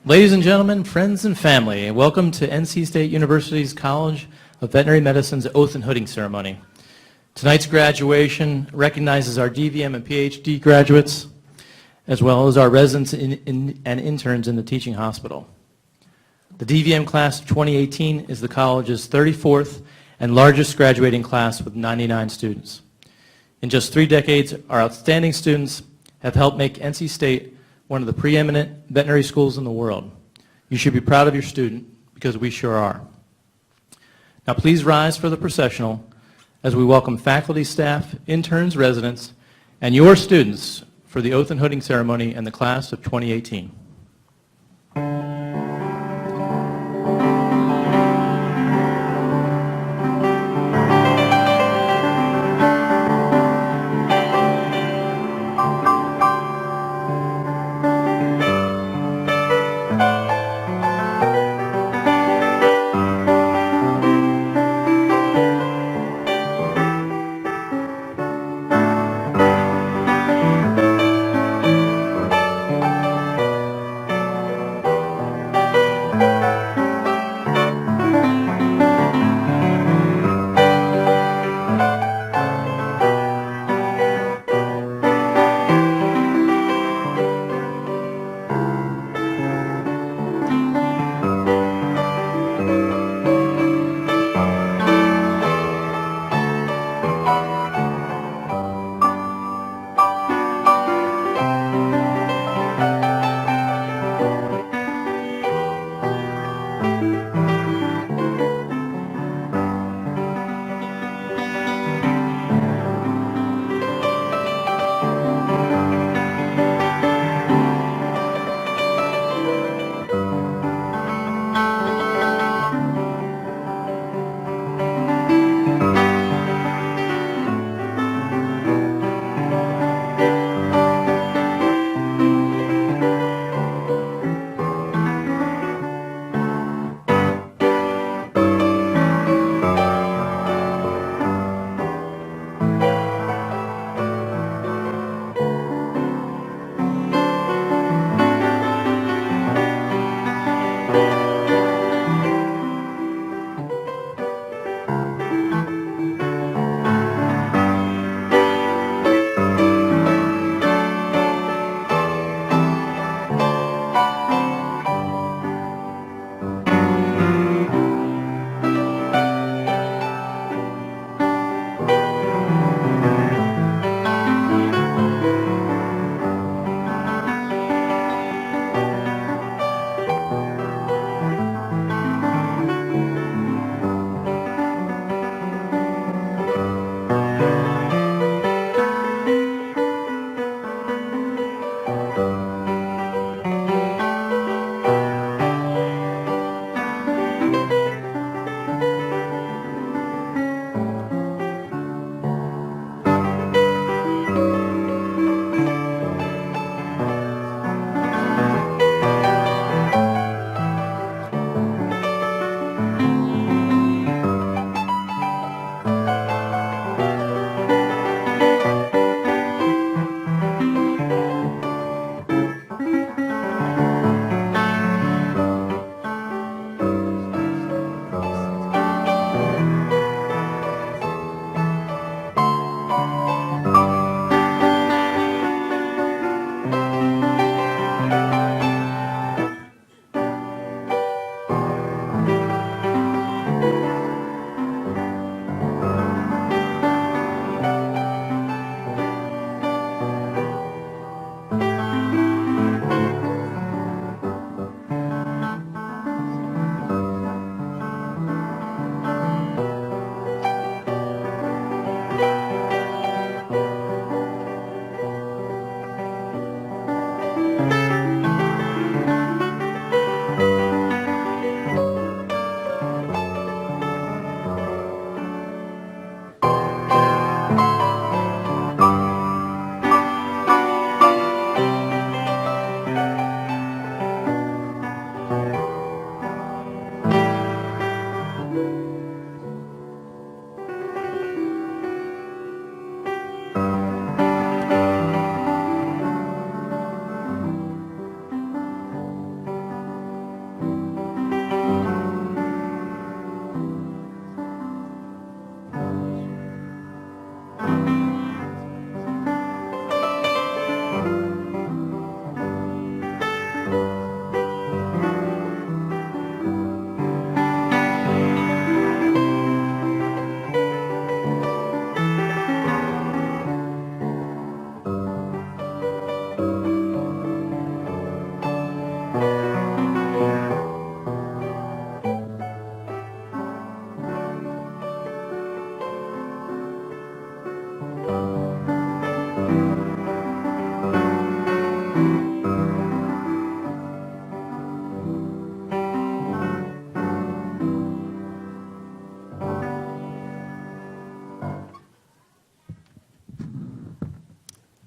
Ladies and gentlemen, friends and family, welcome to NC State University's College of Veterinary Medicine's Oath and Hooding Ceremony. Tonight's graduation recognizes our DVM and PhD graduates, as well as our residents and interns in the teaching hospital. The DVM class of 2018 is the college's 34th and largest graduating class with 99 students. In just 3 decades, our outstanding students have helped make NC State one of the preeminent veterinary schools in the world. You should be proud of your student, because we sure are. Now please rise for the processional as we welcome faculty, staff, interns, residents, and your students for the oath and hooding ceremony and the class of 2018.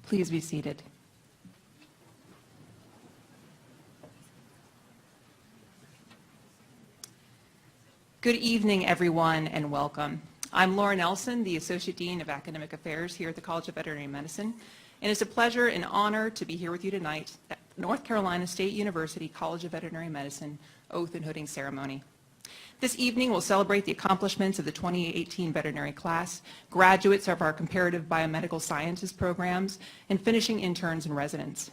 Please be seated. Good evening, everyone, and welcome. I'm Laura Nelson, the Associate Dean of Academic Affairs here at the College of Veterinary Medicine, and it's a pleasure and honor to be here with you tonight at North Carolina State University College of Veterinary Medicine Oath and Hooding Ceremony. This evening we'll celebrate the accomplishments of the 2018 veterinary class, graduates of our comparative biomedical sciences programs, and finishing interns and residents.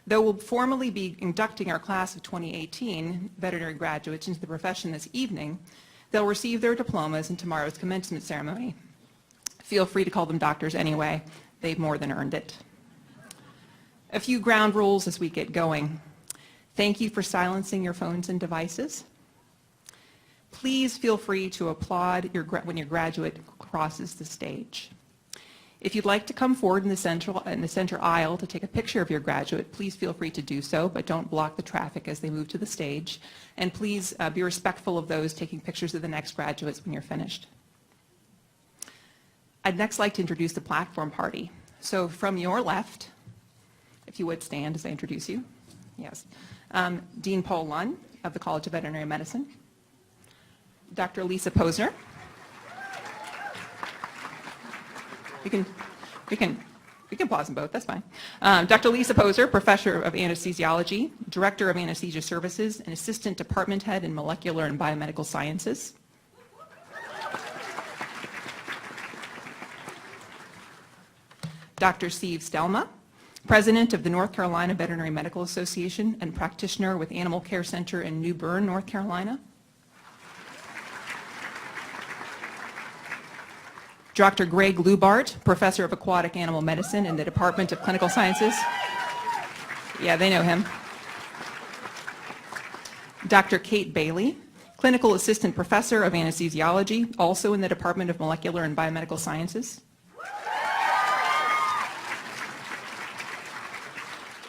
Though we'll formally be inducting our class of 2018 veterinary graduates into the profession this evening, they'll receive their diplomas in tomorrow's commencement ceremony. Feel free to call them doctors anyway. They've more than earned it. A few ground rules as we get going. Thank you for silencing your phones and devices. Please feel free to applaud when your graduate crosses the stage. If you'd like to come forward in the center aisle to take a picture of your graduate, please feel free to do so, but don't block the traffic as they move to the stage. And please be respectful of those taking pictures of the next graduates when you're finished. I'd next like to introduce the platform party. So from your left, if you would stand as I introduce you. Yes. Dean Paul Lunn of the College of Veterinary Medicine. Dr. Lisa Posner. We can pause them both, that's fine. Dr. Lisa Posner, Professor of Anesthesiology, Director of Anesthesia Services, and Assistant Department Head in Molecular and Biomedical Sciences. Dr. Steve Stelma, President of the North Carolina Veterinary Medical Association and practitioner with Animal Care Center in New Bern, North Carolina. Dr. Greg Lubart, Professor of Aquatic Animal Medicine in the Department of Clinical Sciences. Yeah, they know him. Dr. Kate Bailey, Clinical Assistant Professor of Anesthesiology, also in the Department of Molecular and Biomedical Sciences.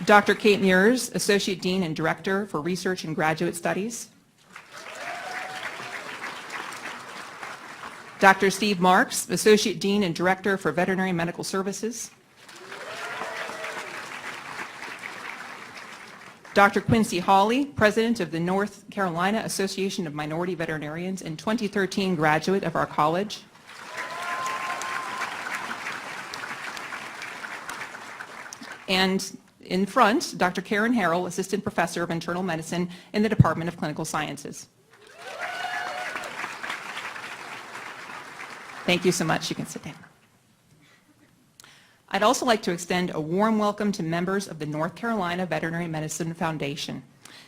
Dr. Kate Muirs, Associate Dean and Director for Research and Graduate Studies. Dr. Steve Marks, Associate Dean and Director for Veterinary Medical Services. Dr. Quincy Hawley, President of the North Carolina Association of Minority Veterinarians and 2013 graduate of our college. And in front, Dr. Karen Harrell, Assistant Professor of Internal Medicine in the Department of Clinical Sciences. Thank you so much. You can sit down. I'd also like to extend a warm welcome to members of the North Carolina Veterinary Medicine Foundation.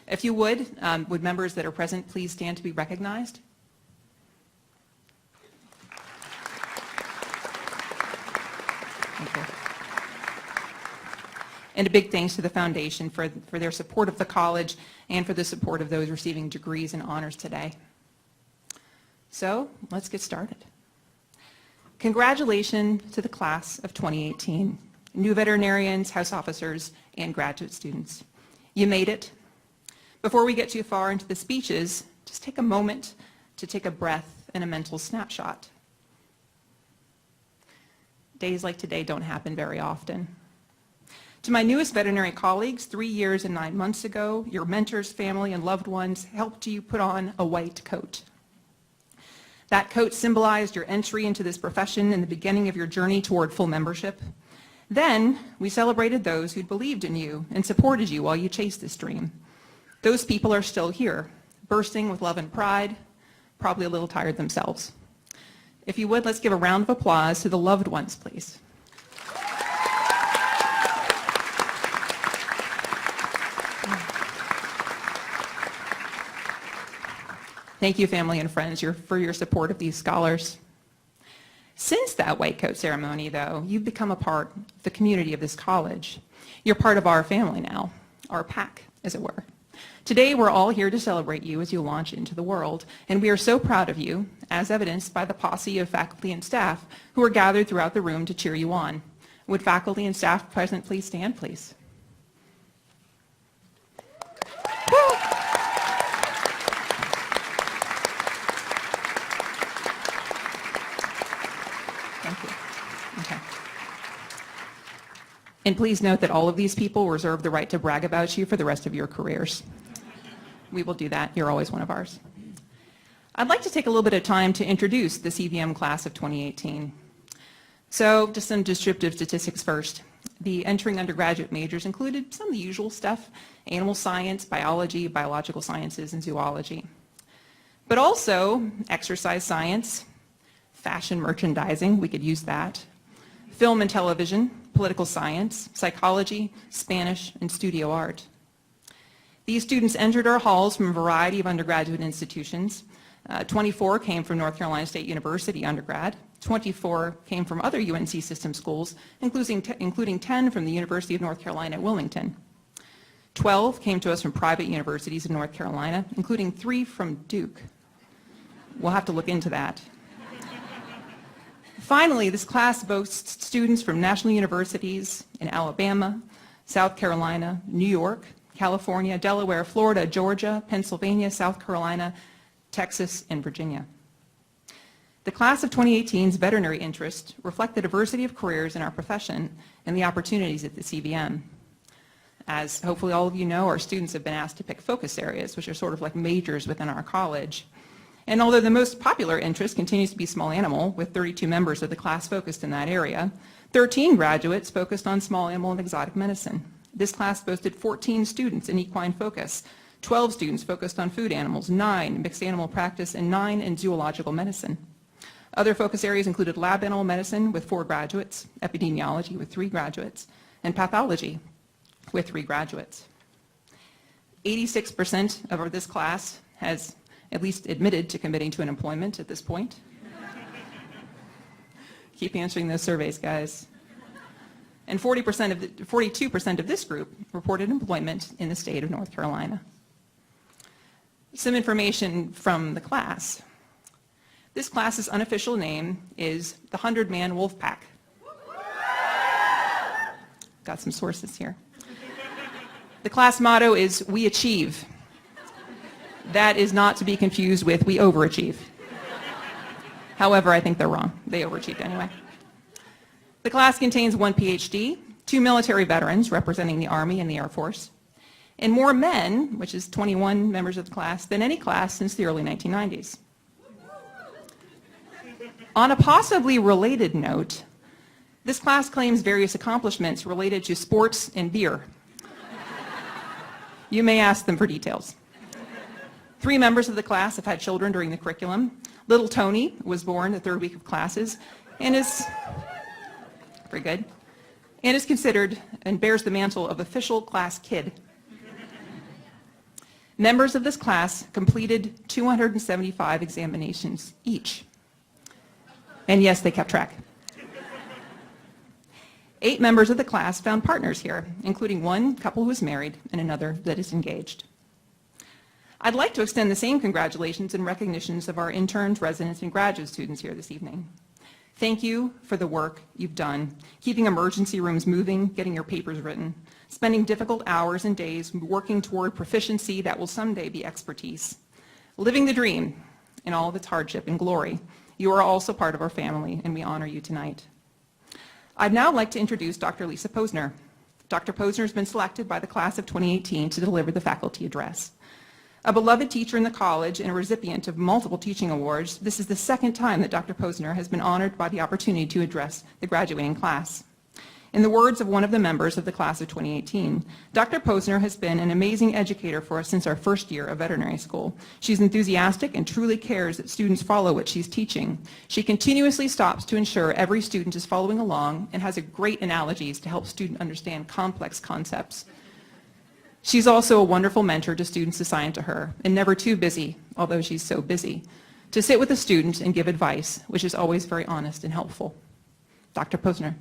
If you would members that are present please stand to be recognized? Thank you. And a big thanks to the foundation for their support of the college and for the support of those receiving degrees and honors today. So let's get started. Congratulations to the class of 2018, new veterinarians, house officers, and graduate students. You made it. Before we get too far into the speeches, just take a moment to take a breath and a mental snapshot. Days like today don't happen very often. To my newest veterinary colleagues, 3 years and 9 months ago, your mentors, family, and loved ones helped you put on a white coat. That coat symbolized your entry into this profession and the beginning of your journey toward full membership. Then, we celebrated those who believed in you and supported you while you chased this dream. Those people are still here, bursting with love and pride, probably a little tired themselves. If you would, let's give a round of applause to the loved ones, please. Thank you, family and friends, for your support of these scholars. Since that white coat ceremony, though, you've become a part of the community of this college. You're part of our family now, our pack, as it were. Today, we're all here to celebrate you as you launch into the world, and we are so proud of you, as evidenced by the posse of faculty and staff who are gathered throughout the room to cheer you on. Would faculty and staff present please stand, please? And please note that all of these people reserve the right to brag about you for the rest of your careers. We will do that. You're always one of ours. I'd like to take a little bit of time to introduce the CVM class of 2018. So just some descriptive statistics first. The entering undergraduate majors included some of the usual stuff: animal science, biology, biological sciences, and zoology. But also exercise science, fashion merchandising, we could use that, film and television, political science, psychology, Spanish, and studio art. These students entered our halls from a variety of undergraduate institutions. 24 came from North Carolina State University undergrad. 24 came from other UNC system schools, including 10 from the University of North Carolina at Wilmington. 12 came to us from private universities in North Carolina, including 3 from Duke. We'll have to look into that. Finally, this class boasts students from national universities in Alabama, South Carolina, New York, California, Delaware, Florida, Georgia, Pennsylvania, South Carolina, Texas, and Virginia. The class of 2018's veterinary interests reflect the diversity of careers in our profession and the opportunities at the CVM. As hopefully all of you know, our students have been asked to pick focus areas, which are sort of like majors within our college. And although the most popular interest continues to be small animal, with 32 members of the class focused in that area, 13 graduates focused on small animal and exotic medicine. This class boasted 14 students in equine focus, 12 students focused on food animals, 9 mixed animal practice, and 9 in zoological medicine. Other focus areas included lab animal medicine with 4 graduates, epidemiology with 3 graduates, and pathology with 3 graduates. 86% of this class has at least admitted to committing to an employment at this point. Keep answering those surveys, guys. And 42% of this group reported employment in the state of North Carolina. Some information from the class. This class's unofficial name is the 100-Man Wolf Pack. Got some sources here. The class motto is, "We achieve." That is not to be confused with "we overachieve." However, I think they're wrong. They overachieved anyway. The class contains 1 PhD, 2 military veterans representing the Army and the Air Force, and more men, which is 21 members of the class, than any class since the early 1990s. On a possibly related note, this class claims various accomplishments related to sports and beer. You may ask them for details. 3 members of the class have had children during the curriculum. Little Tony was born the 3rd week of classes and is very good, and is considered and bears the mantle of official class kid. Members of this class completed 275 examinations each. And yes, they kept track. 8 members of the class found partners here, including 1 couple who is married and another that is engaged. I'd like to extend the same congratulations and recognitions of our interns, residents, and graduate students here this evening. Thank you for the work you've done, keeping emergency rooms moving, getting your papers written, spending difficult hours and days working toward proficiency that will someday be expertise, living the dream in all of its hardship and glory. You are also part of our family, and we honor you tonight. I'd now like to introduce Dr. Lisa Posner. Dr. Posner has been selected by the class of 2018 to deliver the faculty address. A beloved teacher in the college and a recipient of multiple teaching awards, this is the 2nd time that Dr. Posner has been honored by the opportunity to address the graduating class. In the words of one of the members of the class of 2018, Dr. Posner has been an amazing educator for us since our first year of veterinary school. She's enthusiastic and truly cares that students follow what she's teaching. She continuously stops to ensure every student is following along and has great analogies to help students understand complex concepts. She's also a wonderful mentor to students assigned to her, and never too busy, although she's so busy, to sit with a student and give advice, which is always very honest and helpful. Dr. Posner.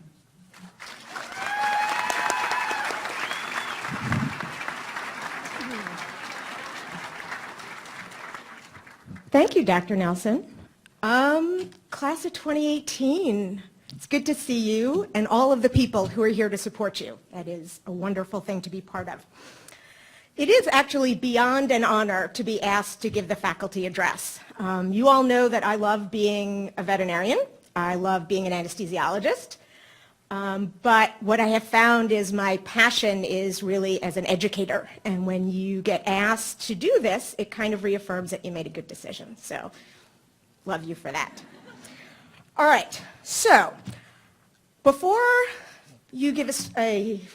Thank you, Dr. Nelson. Class of 2018, it's good to see you and all of the people who are here to support you. That is a wonderful thing to be part of. It is actually beyond an honor to be asked to give the faculty address. You all know that I love being a veterinarian. I love being an anesthesiologist. But what I have found is my passion is really as an educator. And when you get asked to do this, it kind of reaffirms that you made a good decision. So love you for that. All right, so before you give us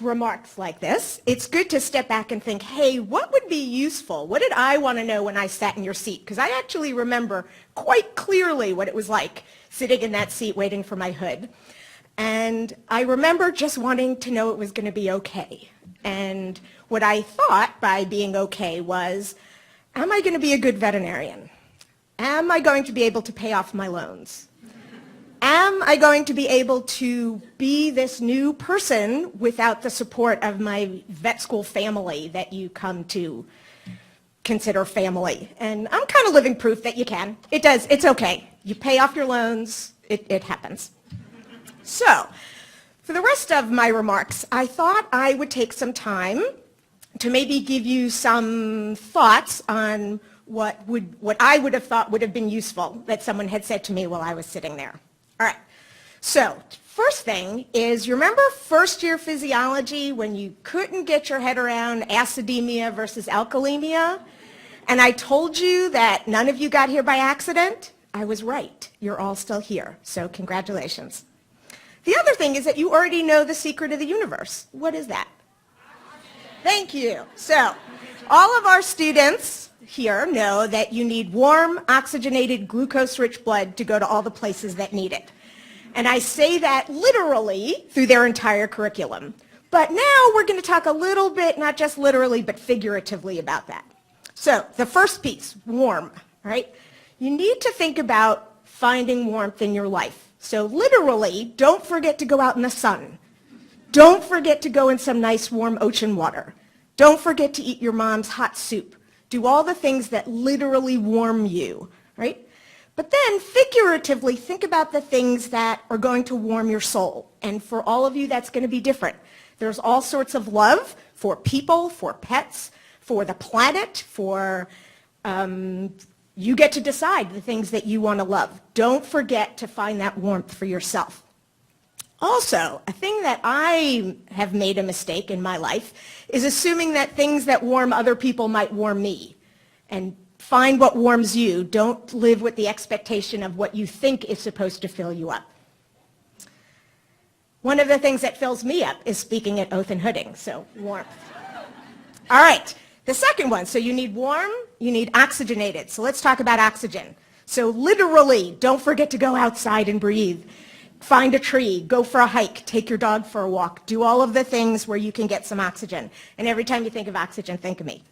remarks like this, it's good to step back and think, hey, what would be useful? What did I want to know when I sat in your seat? Because I actually remember quite clearly what it was like sitting in that seat waiting for my hood. And I remember just wanting to know it was going to be okay. And what I thought by being okay was, am I going to be a good veterinarian? Am I going to be able to pay off my loans? Am I going to be able to be this new person without the support of my vet school family that you come to consider family? And I'm kind of living proof that you can. It does. It's okay. You pay off your loans. It happens. So, for the rest of my remarks, I thought I would take some time to maybe give you some thoughts on what I would have thought would have been useful that someone had said to me while I was sitting there. All right, so first thing is, you remember first year physiology when you couldn't get your head around acidemia versus alkalemia? And I told you that none of you got here by accident? I was right. You're all still here, so congratulations. The other thing is that you already know the secret of the universe. What is that? Thank you. So all of our students here know that you need warm, oxygenated, glucose-rich blood to go to all the places that need it. And I say that literally through their entire curriculum. But now we're going to talk a little bit, not just literally, but figuratively about that. So the first piece, warm, right? You need to think about finding warmth in your life. So literally, don't forget to go out in the sun. Don't forget to go in some nice warm ocean water. Don't forget to eat your mom's hot soup. Do all the things that literally warm you, right? But then figuratively, think about the things that are going to warm your soul. And for all of you, that's going to be different. There's all sorts of love for people, for pets, for the planet, for you get to decide the things that you want to love. Don't forget to find that warmth for yourself. Also, a thing that I have made a mistake in my life is assuming that things that warm other people might warm me. And find what warms you. Don't live with the expectation of what you think is supposed to fill you up. One of the things that fills me up is speaking at oath and hooding, so warmth. All right, the second one. So you need warm, you need oxygenated. So let's talk about oxygen. So literally, don't forget to go outside and breathe. Find a tree, go for a hike, take your dog for a walk. Do all of the things where you can get some oxygen. And every time you think of oxygen, think of me.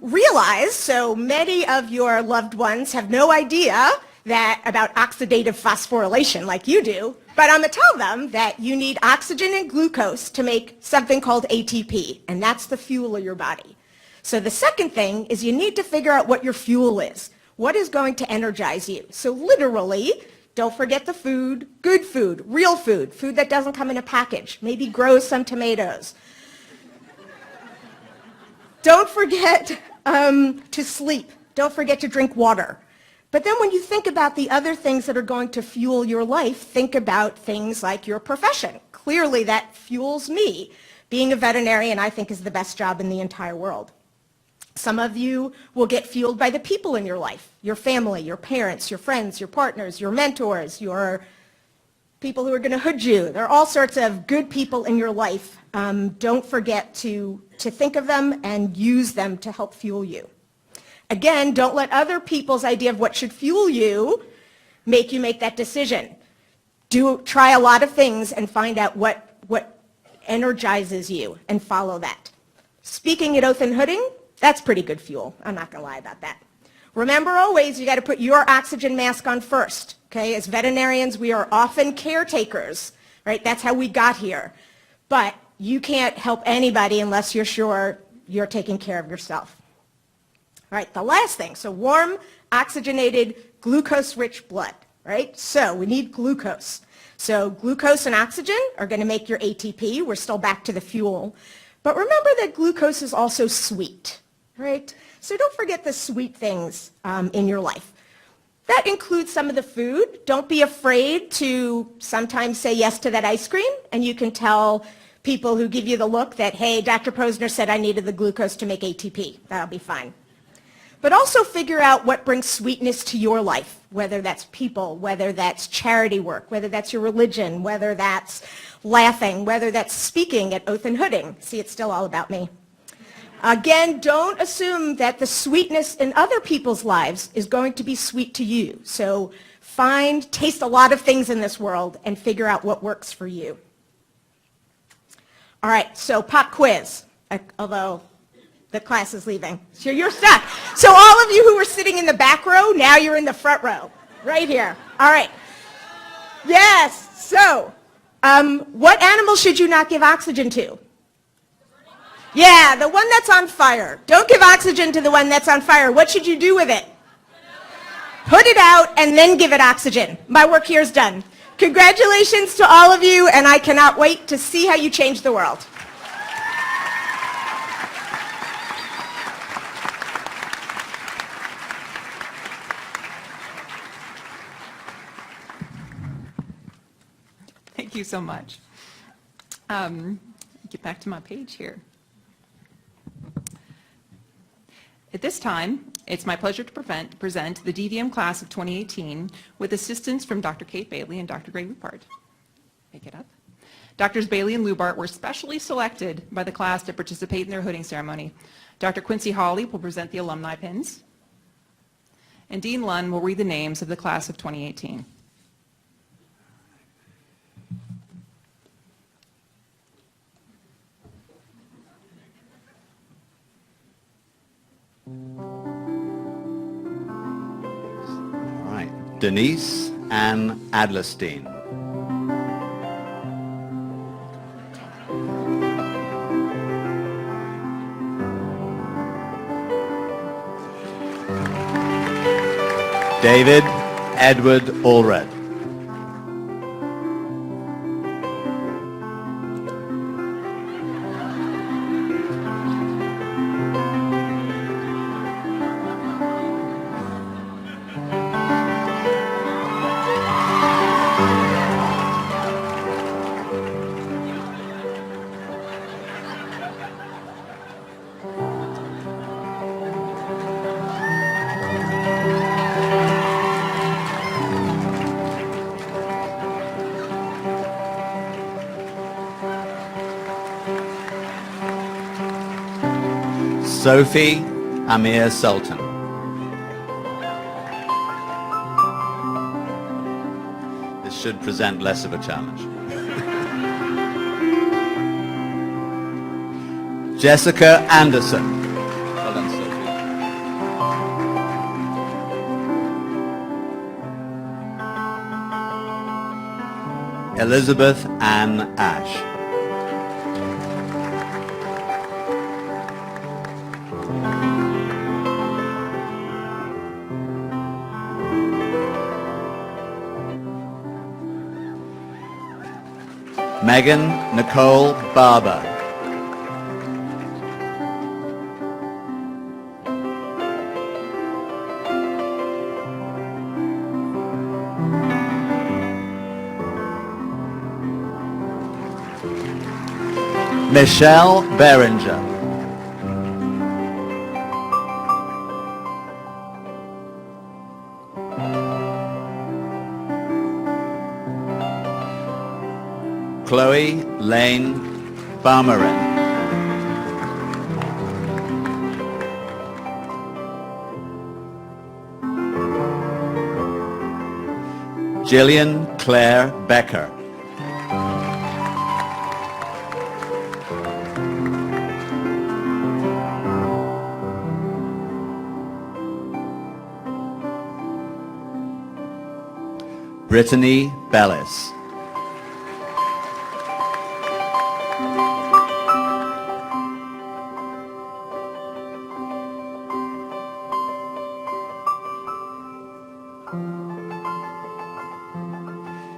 Realize, so many of your loved ones have no idea about oxidative phosphorylation like you do, but I'm going to tell them that you need oxygen and glucose to make something called ATP, and that's the fuel of your body. So the second thing is you need to figure out what your fuel is. What is going to energize you? So literally, don't forget the food, good food, real food, food that doesn't come in a package. Maybe grow some tomatoes. Don't forget to sleep. Don't forget to drink water. But then when you think about the other things that are going to fuel your life, think about things like your profession. Clearly that fuels me. Being a veterinarian, I think, is the best job in the entire world. Some of you will get fueled by the people in your life, your family, your parents, your friends, your partners, your mentors, your people who are going to hood you. There are all sorts of good people in your life. Don't forget to think of them and use them to help fuel you. Again, don't let other people's idea of what should fuel you make that decision. Try a lot of things and find out what energizes you and follow that. Speaking at oath and hooding, that's pretty good fuel. I'm not going to lie about that. Remember always, you got to put your oxygen mask on first. Okay? As veterinarians, we are often caretakers, right? That's how we got here. But you can't help anybody unless you're sure you're taking care of yourself. All right, the last thing, so warm, oxygenated, glucose-rich blood, right? So we need glucose. So glucose and oxygen are going to make your ATP. We're still back to the fuel. But remember that glucose is also sweet, right? So don't forget the sweet things in your life. That includes some of the food. Don't be afraid to sometimes say yes to that ice cream, and you can tell people who give you the look that, hey, Dr. Posner said I needed the glucose to make ATP. That'll be fine. But also figure out what brings sweetness to your life, whether that's people, whether that's charity work, whether that's your religion, whether that's laughing, whether that's speaking at Oath and Hooding. See, it's still all about me. Again, don't assume that the sweetness in other people's lives is going to be sweet to you. So taste a lot of things in this world and figure out what works for you. All right, so pop quiz, although the class is leaving. So you're stuck. So all of you who were sitting in the back row, now you're in the front row, right here. All right. Yes, so what animal should you not give oxygen to? Yeah, the one that's on fire. Don't give oxygen to the one that's on fire. What should you do with it? Put it out and then give it oxygen. My work here is done. Congratulations to all of you, and I cannot wait to see how you change the world. Thank you so much. Get back to my page here. At this time, it's my pleasure to present the DVM class of 2018 with assistance from Dr. Kate Bailey and Dr. Gray Lupart. Make it up. Doctors Bailey and Lupart were specially selected by the class to participate in their hooding ceremony. Dr. Quincy Hawley will present the alumni pins, and Dean Lunn will read the names of the class of 2018. All right, Denise Ann Adlerstein. David Edward Allred. Sophie Amir Sultan. This should present less of a challenge. Jessica Anderson. Well done, Sophie. Elizabeth Ann Ash. Megan Nicole Barber. Michelle Berenger. Chloe Lane Barmerin. Jillian Claire Becker. Brittany Bellis.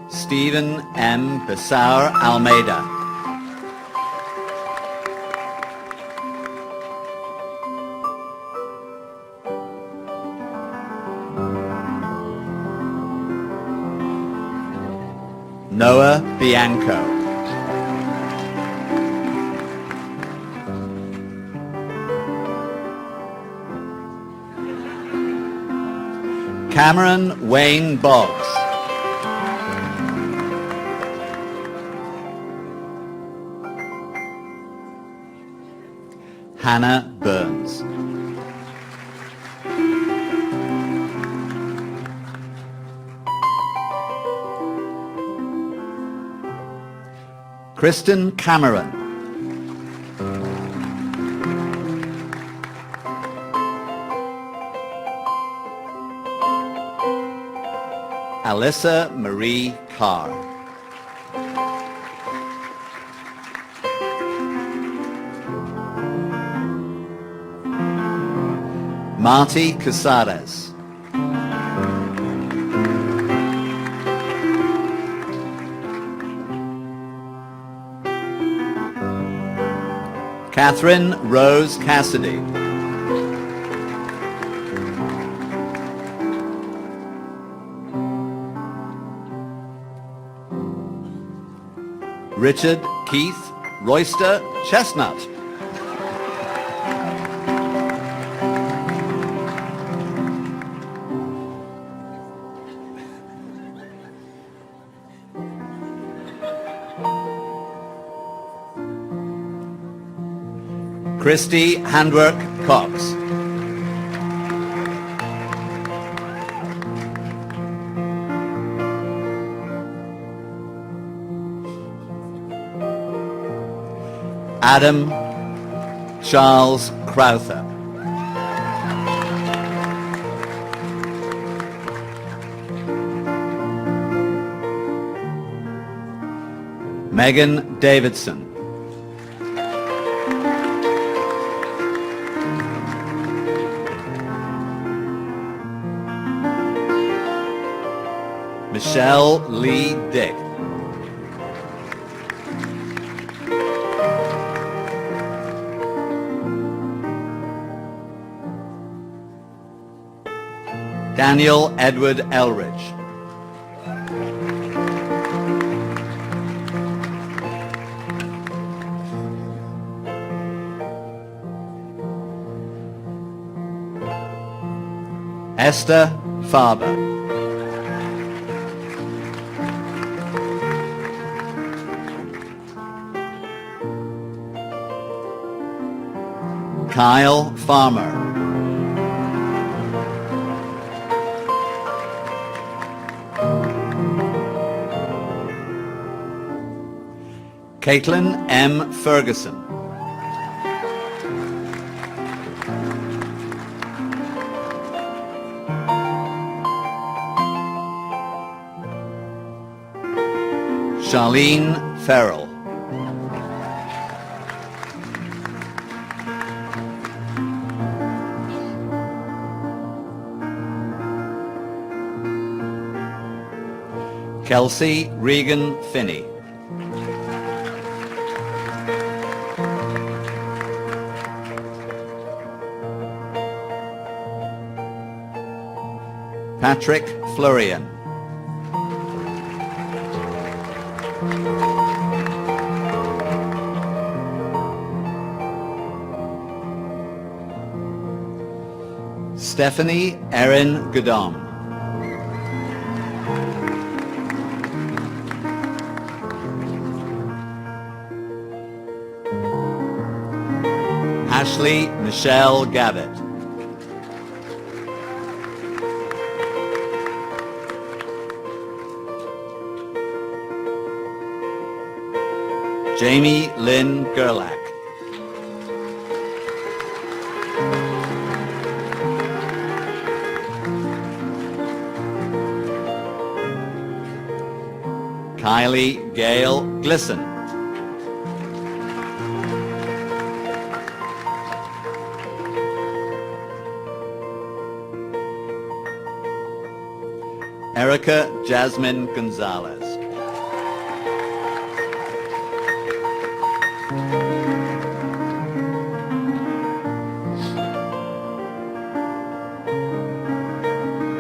Stephen M. Besar Almeida. Noah Bianco. Cameron Wayne Boggs. Hannah Burns. Kristen Cameron. Alyssa Marie Carr. Marty Casares. Catherine Rose Cassidy. Richard Keith Royster Chestnut. Christy Handwork Cox. Adam Charles Crowther. Megan Davidson. Michelle Lee Dick. Daniel Edward Elridge. Esther Farber. Kyle Farmer. Caitlin M. Ferguson. Charlene Farrell. Kelsey Regan Finney. Patrick Florian. Stephanie Erin Godom. Ashley Michelle Gavitt. Jamie Lynn Gerlach. Kylie Gale Glisson. Erica Jasmine Gonzalez.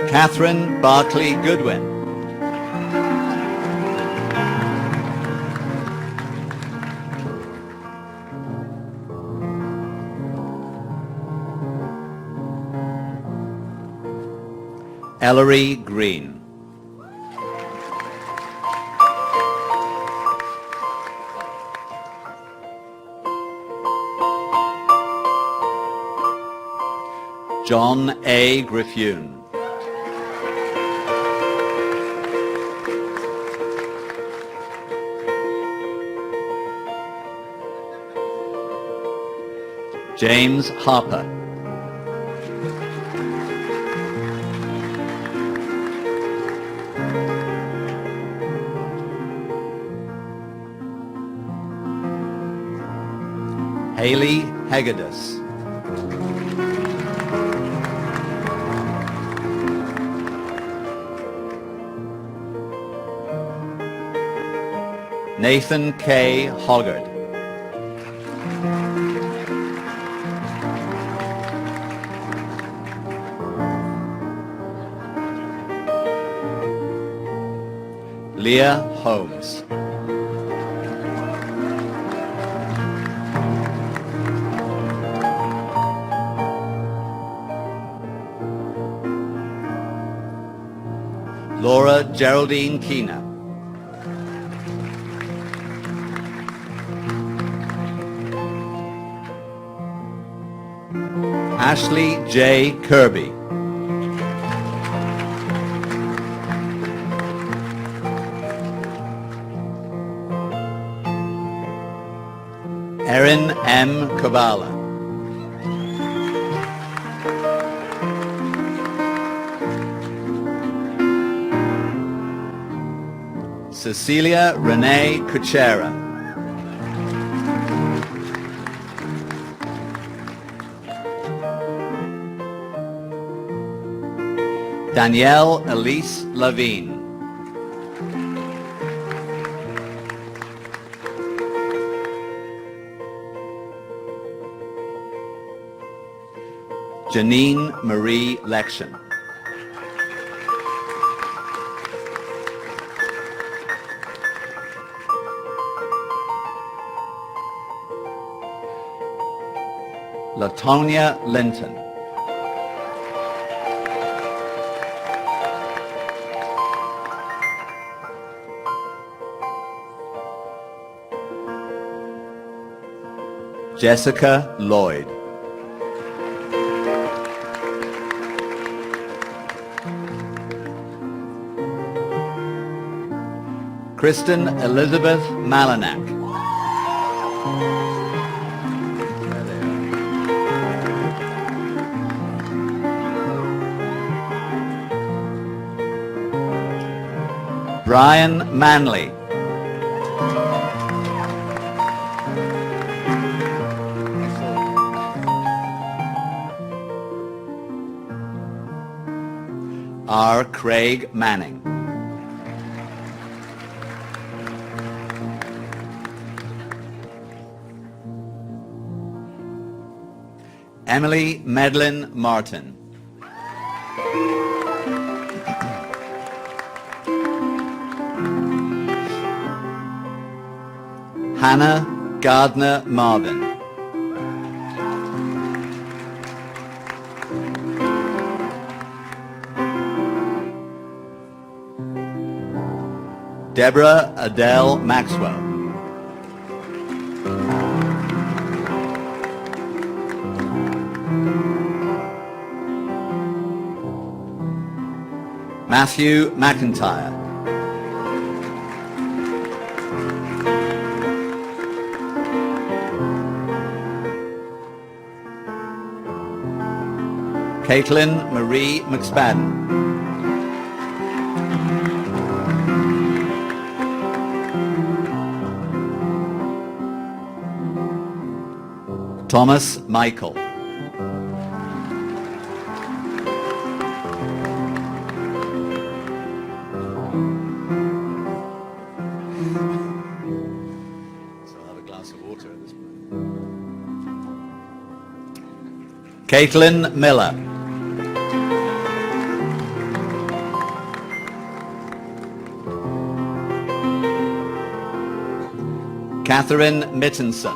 Catherine Barclay Goodwin. Ellery Green. John A. Griffune. James Harper. Haley Hegedus. Nathan K. Hoggard. Leah Holmes. Laura Geraldine Keener. Ashley J. Kirby. Erin M. Kabala. Cecilia Renee Kuchera. Danielle Elise Levine. Janine Marie Lection. Latonia Linton. Jessica Lloyd. Kristen Elizabeth Malinak. Brian Manley. R. Craig Manning. Emily Medlin Martin. Hannah Gardner Marvin. Deborah Adele Maxwell. Matthew McIntyre. Caitlin Marie McSpadden. Thomas Michael. Caitlin Miller. Catherine Mittenson.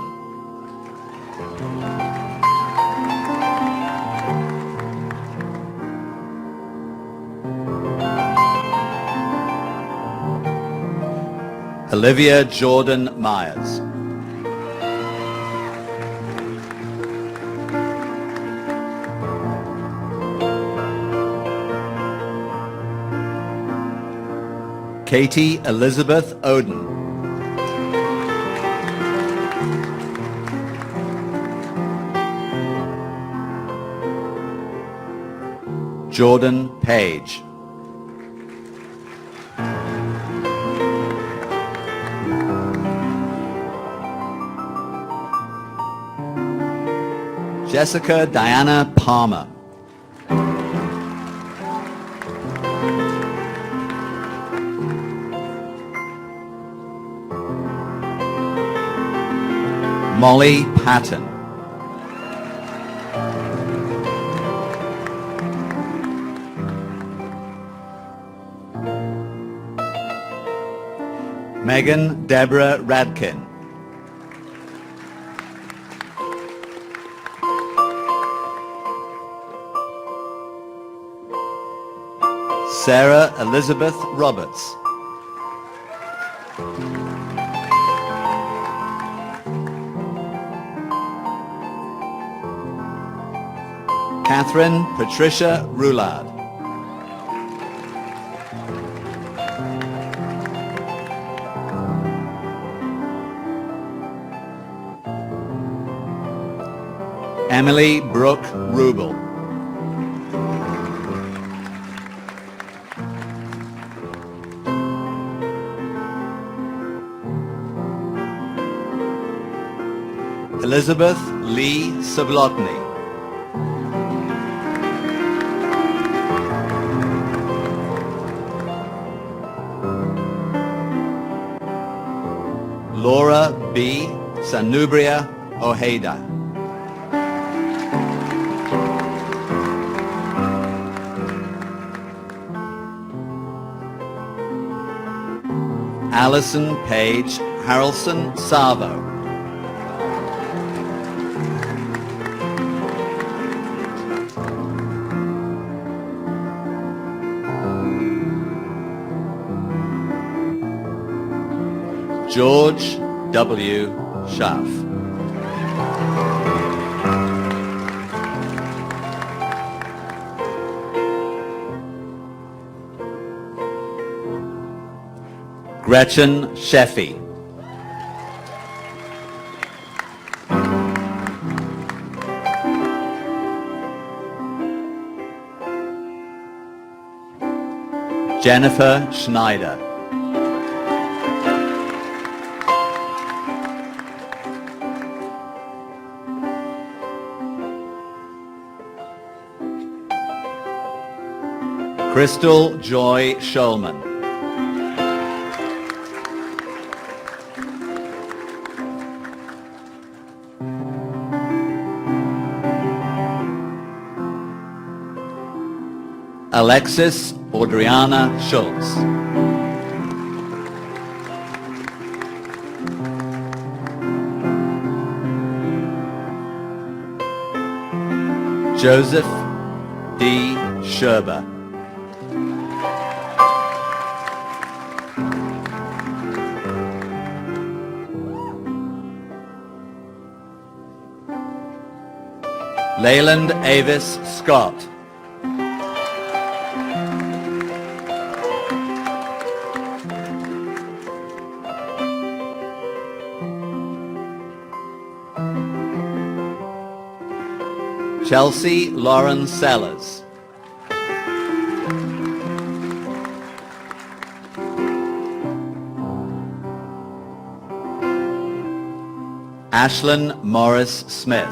Olivia Jordan Myers. Katie Elizabeth Oden. Jordan Page. Jessica Diana Palmer. Molly Patton. Megan Deborah Radkin. Sarah Elizabeth Roberts. Catherine Patricia Roulard. Emily Brooke Rubel. Elizabeth Lee Sablotny. Laura B. Sanubria Ojeda. Alison Page Harrelson Savo. George W. Schaff. Gretchen Sheffy. Jennifer Schneider. Crystal Joy Shulman. Alexis Audriana Schultz. Joseph D. Sherber. Leyland Avis Scott. Chelsea Lauren Sellers. Ashlyn Morris Smith.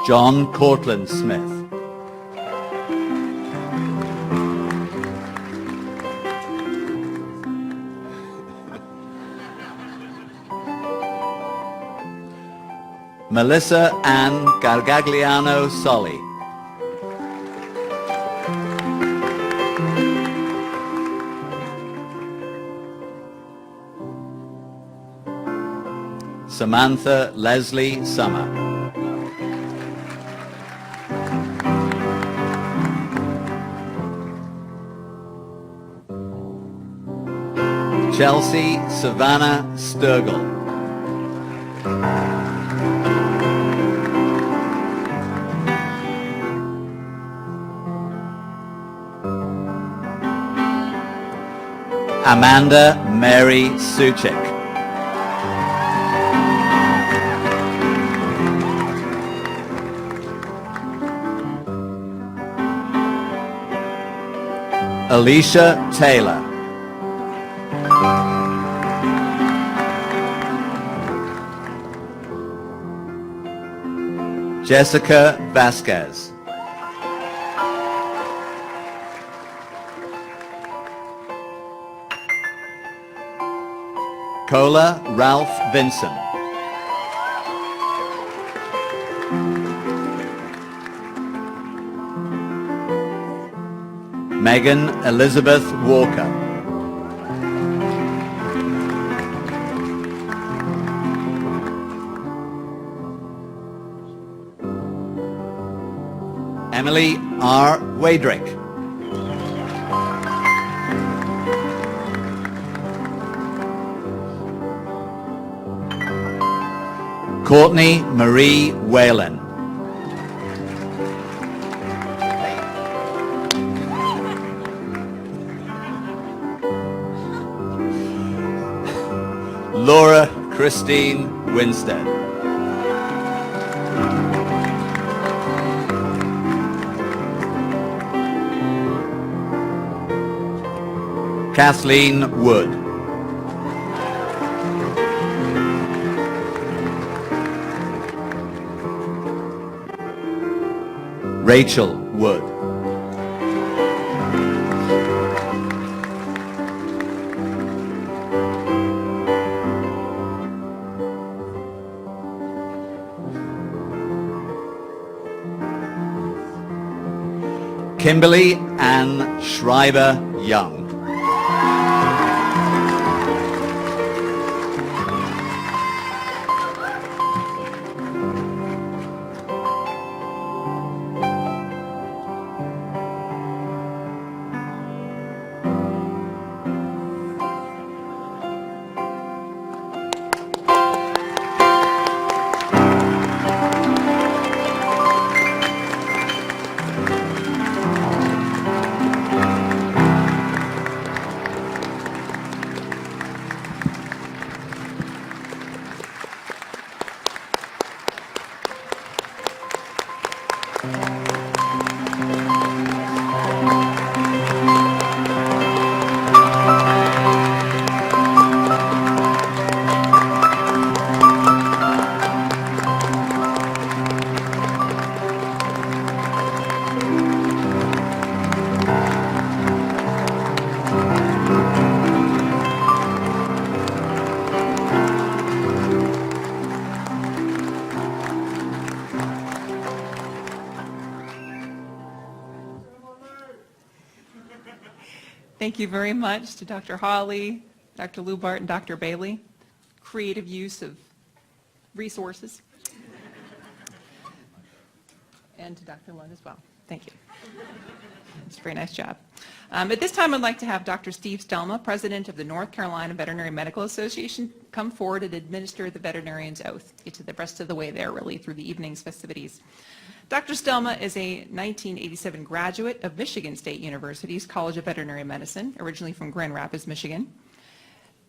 John Cortland Smith. Melissa Ann Gargagliano Solly. Samantha Leslie Summer. Chelsea Savannah Sturgill. Amanda Mary Suchik. Alicia Taylor. Jessica Vasquez. Cola Ralph Vinson. Megan Elizabeth Walker. Emily R. Wadrick. Courtney Marie Whalen. Laura Christine Winstead. Kathleen Wood. Rachel Wood. Kimberly Ann Schreiber Young. Thank you very much to Dr. Hawley, Dr. Lubart, and Dr. Bailey. Creative use of resources. And to Dr. Lund as well. Thank you. It's a very nice job. At this time, I'd like to have Dr. Steve Stelma, President of the North Carolina Veterinary Medical Association, come forward and administer the veterinarian's oath. Get to the rest of the way there, really, through the evening's festivities. Dr. Stelma is a 1987 graduate of Michigan State University's College of Veterinary Medicine, originally from Grand Rapids, Michigan.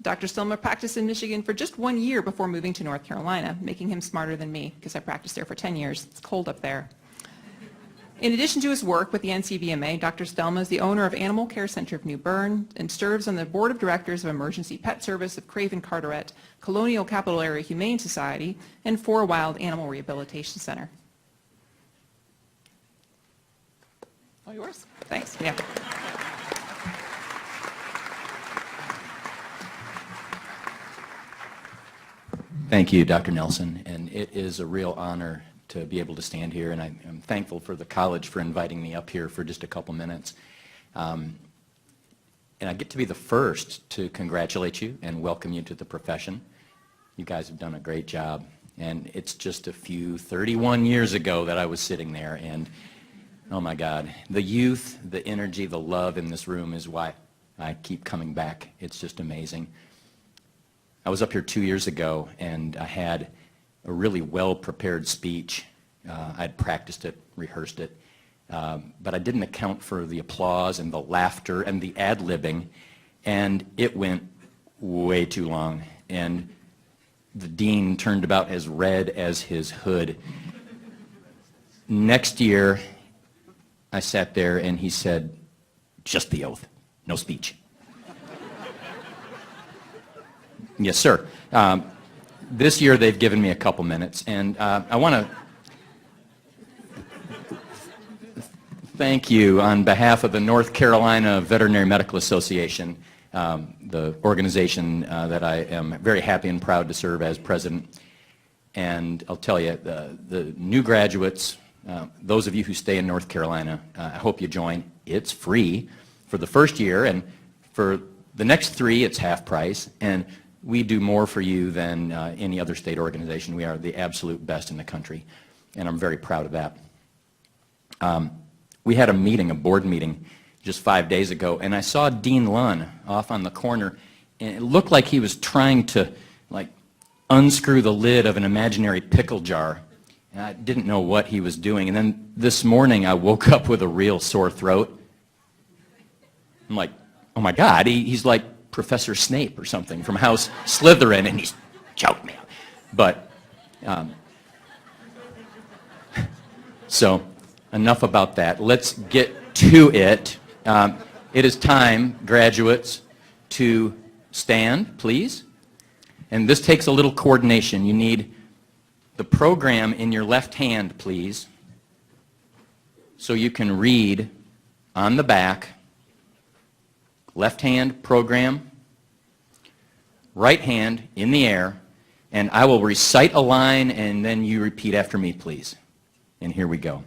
Dr. Stelma practiced in Michigan for just 1 year before moving to North Carolina, making him smarter than me because I practiced there for 10 years. It's cold up there. In addition to his work with the NCVMA, Dr. Stelma is the owner of Animal Care Center of New Bern and serves on the board of directors of Emergency Pet Service of Craven Carteret, Colonial Capital Area Humane Society, and For Wild Animal Rehabilitation Center. All yours? Thanks. Yeah. Thank you, Dr. Nelson, and it is a real honor to be able to stand here, and I'm thankful for the college for inviting me up here for just a couple minutes. And I get to be the first to congratulate you and welcome you to the profession. You guys have done a great job, and it's just 31 years ago that I was sitting there, and oh my God, the youth, the energy, the love in this room is why I keep coming back. It's just amazing. I was up here 2 years ago, and I had a really well-prepared speech. I'd practiced it, rehearsed it, but I didn't account for the applause and the laughter and the ad-libbing, and it went way too long. And the dean turned about as red as his hood. Next year, I sat there and he said, "Just the oath, no speech." Yes, sir. This year they've given me a couple minutes, and I want to thank you on behalf of the North Carolina Veterinary Medical Association, the organization that I am very happy and proud to serve as president. And I'll tell you, the new graduates, those of you who stay in North Carolina, I hope you join. It's free for the first year, and for the next 3, it's half price. And we do more for you than any other state organization. We are the absolute best in the country, and I'm very proud of that. We had a board meeting, just 5 days ago, and I saw Dean Lunn off on the corner, and it looked like he was trying to unscrew the lid of an imaginary pickle jar. And I didn't know what he was doing. And then this morning I woke up with a real sore throat. I'm like, oh my God, he's like Professor Snape or something from House Slytherin, and he's choked me out. But, so enough about that. Let's get to it. It is time, graduates, to stand, please. And this takes a little coordination. You need the program in your left hand, please, so you can read on the back. Left hand, program. Right hand, in the air. And I will recite a line, and then you repeat after me, please. And here we go.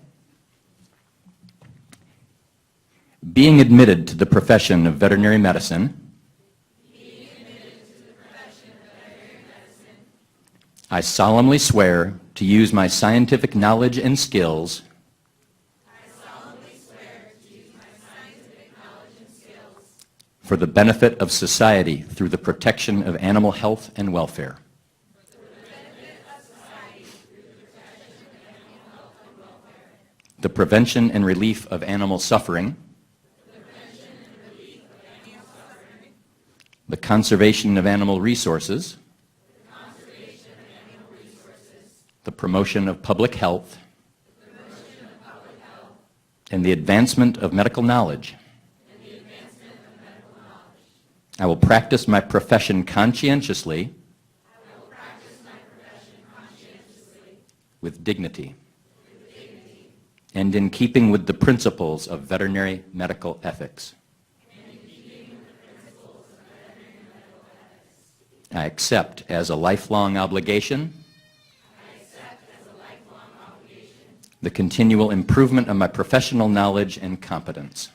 Being admitted to the profession of veterinary medicine, I solemnly swear to use my scientific knowledge and skills for the benefit of society through the protection of animal health and welfare. The prevention and relief of animal suffering. The conservation of animal resources. The promotion of public health. And the advancement of medical knowledge. I will practice my profession conscientiously. With dignity. And in keeping with the principles of veterinary medical ethics. I accept as a lifelong obligation the continual improvement of my professional knowledge and competence.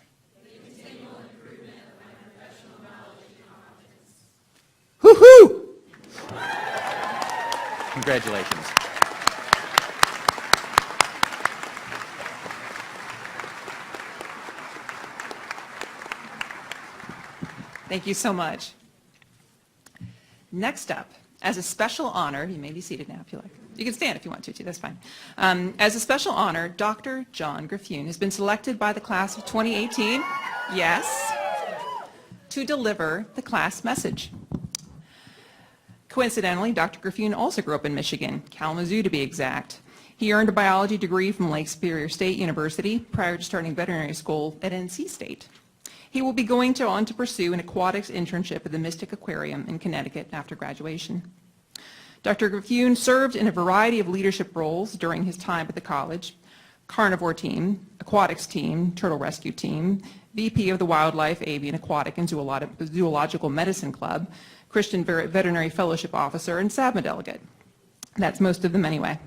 Woo-hoo! Congratulations. Thank you so much. Next up, as a special honor, you may be seated now if you like. You can stand if you want to, too, that's fine. As a special honor, Dr. John Griffune has been selected by the class of 2018, yes, to deliver the class message. Coincidentally, Dr. Griffune also grew up in Michigan, Kalamazoo to be exact. He earned a biology degree from Lake Superior State University prior to starting veterinary school at NC State. He will be going on to pursue an aquatics internship at the Mystic Aquarium in Connecticut after graduation. Dr. Griffune served in a variety of leadership roles during his time at the college: carnivore team, aquatics team, turtle rescue team, VP of the Wildlife, Avian, Aquatic, and Zoological Medicine Club, Christian Veterinary Fellowship Officer, and SABMA delegate. That's most of them anyway.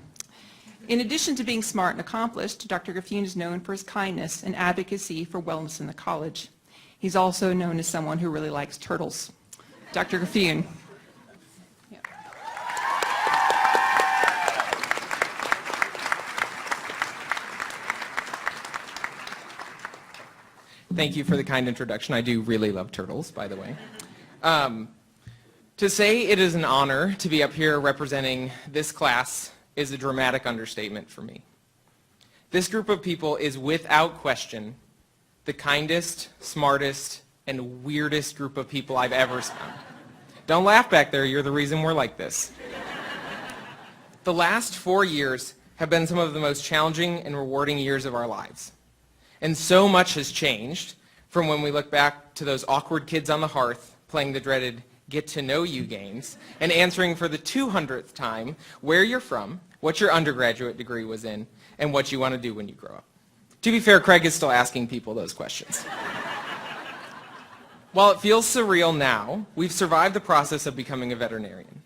In addition to being smart and accomplished, Dr. Griffune is known for his kindness and advocacy for wellness in the college. He's also known as someone who really likes turtles. Dr. Griffune. Yeah. Thank you for the kind introduction. I do really love turtles, by the way. To say it is an honor to be up here representing this class is a dramatic understatement for me. This group of people is without question the kindest, smartest, and weirdest group of people I've ever seen. Don't laugh back there, you're the reason we're like this. The last 4 years have been some of the most challenging and rewarding years of our lives. And so much has changed from when we look back to those awkward kids on the hearth playing the dreaded get-to-know-you games and answering for the 200th time where you're from, what your undergraduate degree was in, and what you want to do when you grow up. To be fair, Craig is still asking people those questions. While it feels surreal now, we've survived the process of becoming a veterinarian.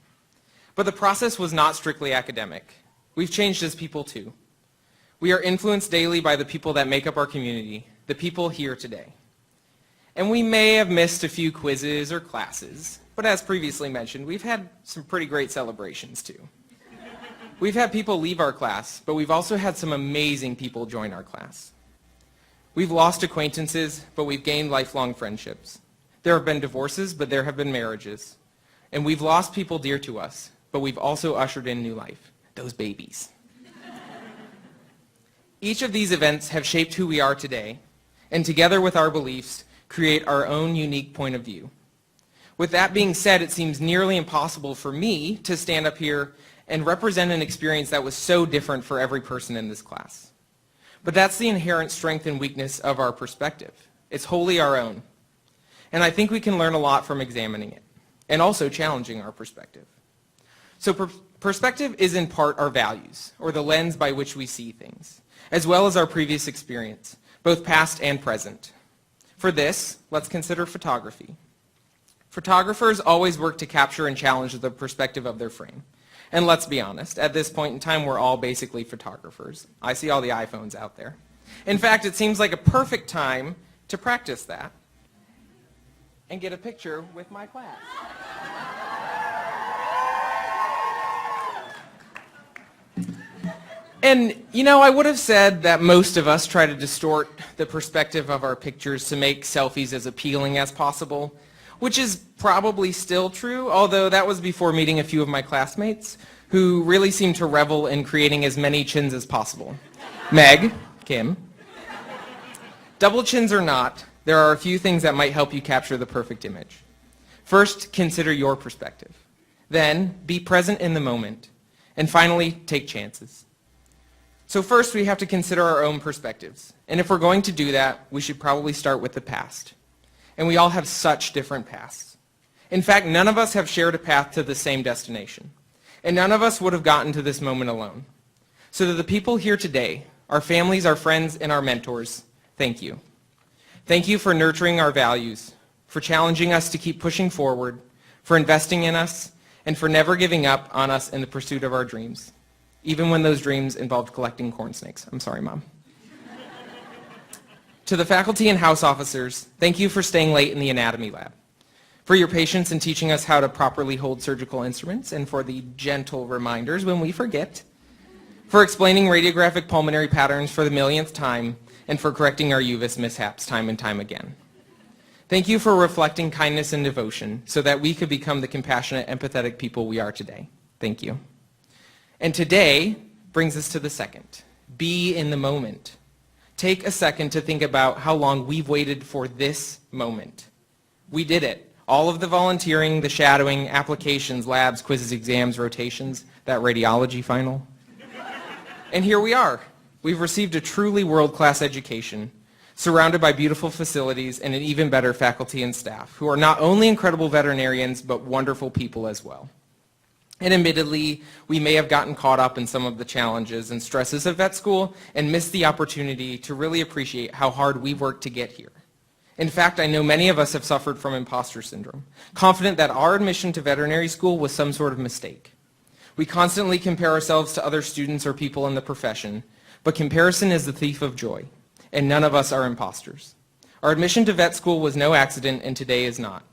But the process was not strictly academic. We've changed as people too. We are influenced daily by the people that make up our community, the people here today. And we may have missed a few quizzes or classes, but as previously mentioned, we've had some pretty great celebrations too. We've had people leave our class, but we've also had some amazing people join our class. We've lost acquaintances, but we've gained lifelong friendships. There have been divorces, but there have been marriages. And we've lost people dear to us, but we've also ushered in new life, those babies. Each of these events have shaped who we are today, and together with our beliefs, create our own unique point of view. With that being said, it seems nearly impossible for me to stand up here and represent an experience that was so different for every person in this class. But that's the inherent strength and weakness of our perspective. It's wholly our own. And I think we can learn a lot from examining it, and also challenging our perspective. So perspective is in part our values, or the lens by which we see things, as well as our previous experience, both past and present. For this, let's consider photography. Photographers always work to capture and challenge the perspective of their frame. And let's be honest, at this point in time, we're all basically photographers. I see all the iPhones out there. In fact, it seems like a perfect time to practice that and get a picture with my class. And, you know, I would have said that most of us try to distort the perspective of our pictures to make selfies as appealing as possible, which is probably still true, although that was before meeting a few of my classmates who really seem to revel in creating as many chins as possible. Meg, Kim. Double chins or not, there are a few things that might help you capture the perfect image. First, consider your perspective. Then, be present in the moment. And finally, take chances. So first, we have to consider our own perspectives. And if we're going to do that, we should probably start with the past. And we all have such different pasts. In fact, none of us have shared a path to the same destination. And none of us would have gotten to this moment alone. So to the people here today, our families, our friends, and our mentors, thank you. Thank you for nurturing our values, for challenging us to keep pushing forward, for investing in us, and for never giving up on us in the pursuit of our dreams, even when those dreams involved collecting corn snakes. I'm sorry, Mom. To the faculty and house officers, thank you for staying late in the anatomy lab, for your patience in teaching us how to properly hold surgical instruments, and for the gentle reminders when we forget, for explaining radiographic pulmonary patterns for the millionth time, and for correcting our UVIS mishaps time and time again. Thank you for reflecting kindness and devotion so that we could become the compassionate, empathetic people we are today. Thank you. And today brings us to the second. Be in the moment. Take a second to think about how long we've waited for this moment. We did it. All of the volunteering, the shadowing, applications, labs, quizzes, exams, rotations, that radiology final. And here we are. We've received a truly world-class education, surrounded by beautiful facilities and an even better faculty and staff, who are not only incredible veterinarians, but wonderful people as well. And admittedly, we may have gotten caught up in some of the challenges and stresses of vet school and missed the opportunity to really appreciate how hard we've worked to get here. In fact, I know many of us have suffered from imposter syndrome, confident that our admission to veterinary school was some sort of mistake. We constantly compare ourselves to other students or people in the profession, but comparison is the thief of joy, and none of us are imposters. Our admission to vet school was no accident, and today is not.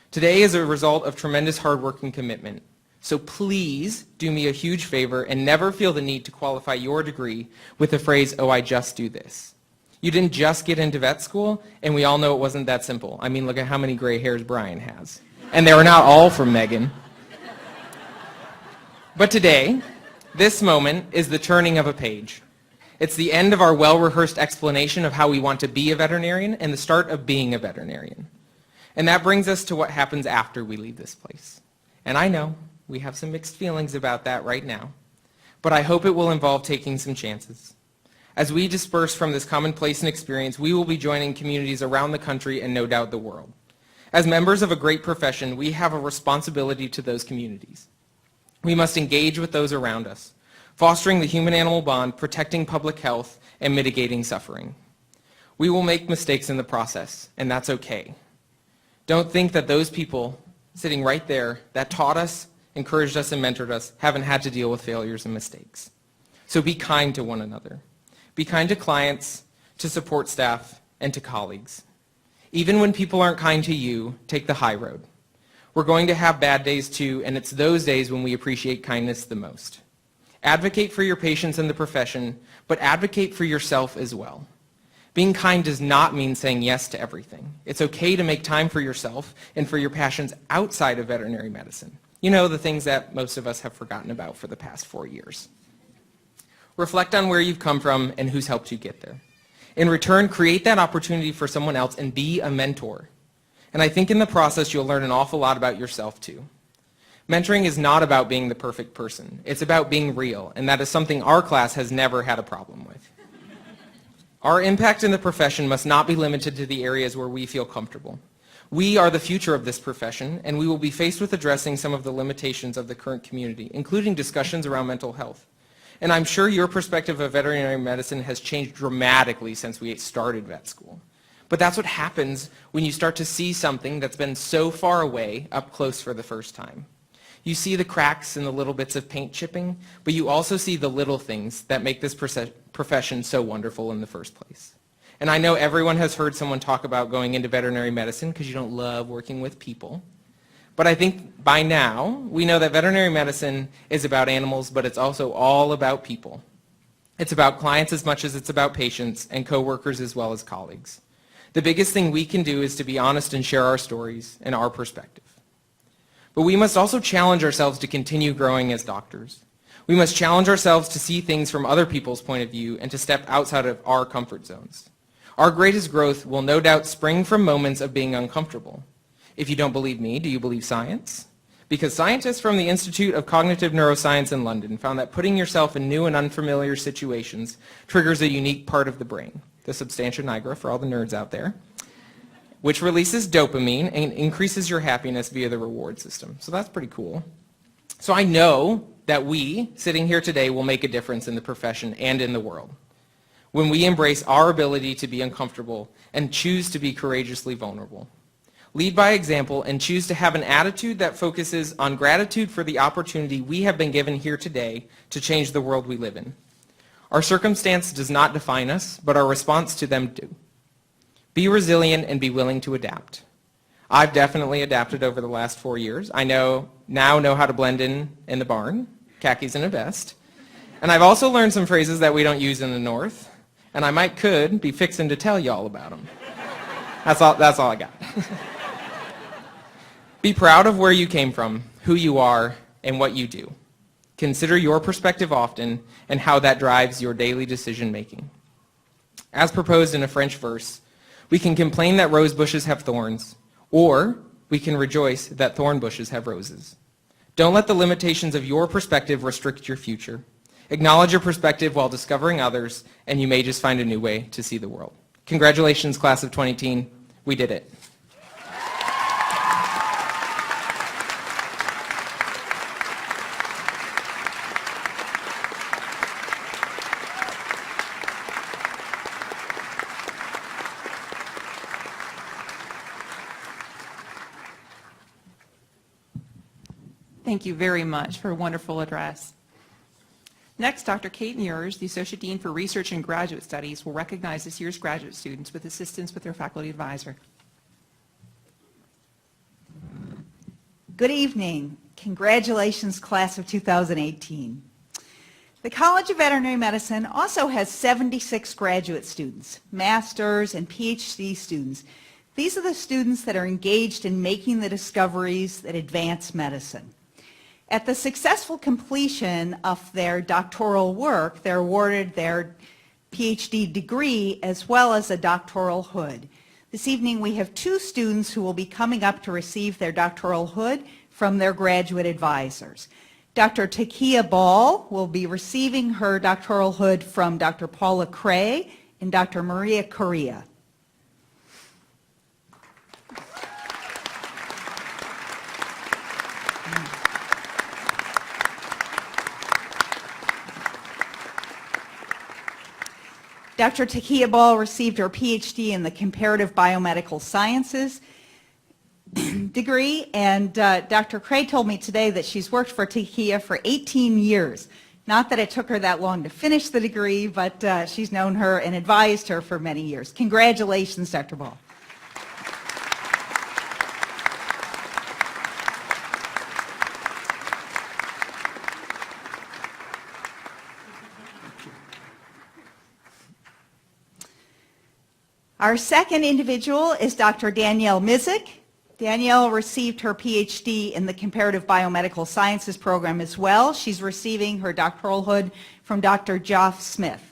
Today is a result of tremendous hard work and commitment. So please do me a huge favor and never feel the need to qualify your degree with the phrase, "Oh, I just do this." You didn't just get into vet school, and we all know it wasn't that simple. I mean, look at how many gray hairs Brian has. And they were not all from Megan. But today, this moment is the turning of a page. It's the end of our well-rehearsed explanation of how we want to be a veterinarian and the start of being a veterinarian. And that brings us to what happens after we leave this place. And I know we have some mixed feelings about that right now, but I hope it will involve taking some chances. As we disperse from this commonplace and experience, we will be joining communities around the country and no doubt the world. As members of a great profession, we have a responsibility to those communities. We must engage with those around us, fostering the human-animal bond, protecting public health, and mitigating suffering. We will make mistakes in the process, and that's okay. Don't think that those people sitting right there that taught us, encouraged us, and mentored us haven't had to deal with failures and mistakes. So be kind to one another. Be kind to clients, to support staff, and to colleagues. Even when people aren't kind to you, take the high road. We're going to have bad days too, and it's those days when we appreciate kindness the most. Advocate for your patients and the profession, but advocate for yourself as well. Being kind does not mean saying yes to everything. It's okay to make time for yourself and for your passions outside of veterinary medicine. You know, the things that most of us have forgotten about for the past 4 years. Reflect on where you've come from and who's helped you get there. In return, create that opportunity for someone else and be a mentor. And I think in the process, you'll learn an awful lot about yourself too. Mentoring is not about being the perfect person. It's about being real, and that is something our class has never had a problem with. Our impact in the profession must not be limited to the areas where we feel comfortable. We are the future of this profession, and we will be faced with addressing some of the limitations of the current community, including discussions around mental health. And I'm sure your perspective of veterinary medicine has changed dramatically since we started vet school. But that's what happens when you start to see something that's been so far away up close for the first time. You see the cracks and the little bits of paint chipping, but you also see the little things that make this profession so wonderful in the first place. And I know everyone has heard someone talk about going into veterinary medicine because you don't love working with people. But I think by now, we know that veterinary medicine is about animals, but it's also all about people. It's about clients as much as it's about patients and coworkers as well as colleagues. The biggest thing we can do is to be honest and share our stories and our perspective. But we must also challenge ourselves to continue growing as doctors. We must challenge ourselves to see things from other people's point of view and to step outside of our comfort zones. Our greatest growth will no doubt spring from moments of being uncomfortable. If you don't believe me, do you believe science? Because scientists from the Institute of Cognitive Neuroscience in London found that putting yourself in new and unfamiliar situations triggers a unique part of the brain, the substantia nigra for all the nerds out there, which releases dopamine and increases your happiness via the reward system. So that's pretty cool. So I know that we, sitting here today, will make a difference in the profession and in the world when we embrace our ability to be uncomfortable and choose to be courageously vulnerable. Lead by example and choose to have an attitude that focuses on gratitude for the opportunity we have been given here today to change the world we live in. Our circumstance does not define us, but our response to them do. Be resilient and be willing to adapt. I've definitely adapted over the last 4 years. I now know how to blend in the barn, khakis and a vest. And I've also learned some phrases that we don't use in the North, and I could be fixing to tell y'all about them. That's all I got. Be proud of where you came from, who you are, and what you do. Consider your perspective often and how that drives your daily decision making. As proposed in a French verse, we can complain that rose bushes have thorns, or we can rejoice that thorn bushes have roses. Don't let the limitations of your perspective restrict your future. Acknowledge your perspective while discovering others, and you may just find a new way to see the world. Congratulations, class of 2018. We did it. Thank you very much for a wonderful address. Next, Dr. Kate Muirs, the Associate Dean for Research and Graduate Studies, will recognize this year's graduate students with assistance with their faculty advisor. Good evening. Congratulations, class of 2018. The College of Veterinary Medicine also has 76 graduate students, master's and PhD students. These are the students that are engaged in making the discoveries that advance medicine. At the successful completion of their doctoral work, they're awarded their PhD degree as well as a doctoral hood. This evening we have 2 students who will be coming up to receive their doctoral hood from their graduate advisors. Dr. Takia Ball will be receiving her doctoral hood from Dr. Paula Cray and Dr. Maria Correa. Dr. Takia Ball received her PhD in the Comparative Biomedical Sciences degree, and Dr. Cray told me today that she's worked for Takia for 18 years. Not that it took her that long to finish the degree, but she's known her and advised her for many years. Congratulations, Dr. Ball. Our second individual is Dr. Danielle Mizik. Danielle received her PhD in the Comparative Biomedical Sciences program as well. She's receiving her doctoral hood from Dr. Joff Smith.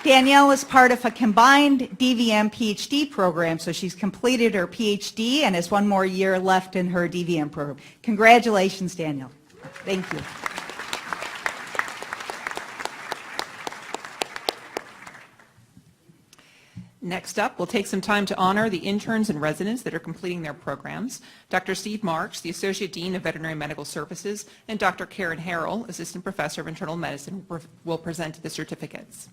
Danielle is part of a combined DVM PhD program, so she's completed her PhD and has 1 more year left in her DVM program. Congratulations, Danielle. Thank you. Next up, we'll take some time to honor the interns and residents that are completing their programs. Dr. Steve Marks, the Associate Dean of Veterinary Medical Services, and Dr. Karen Harrell, Assistant Professor of Internal Medicine, will present the certificates.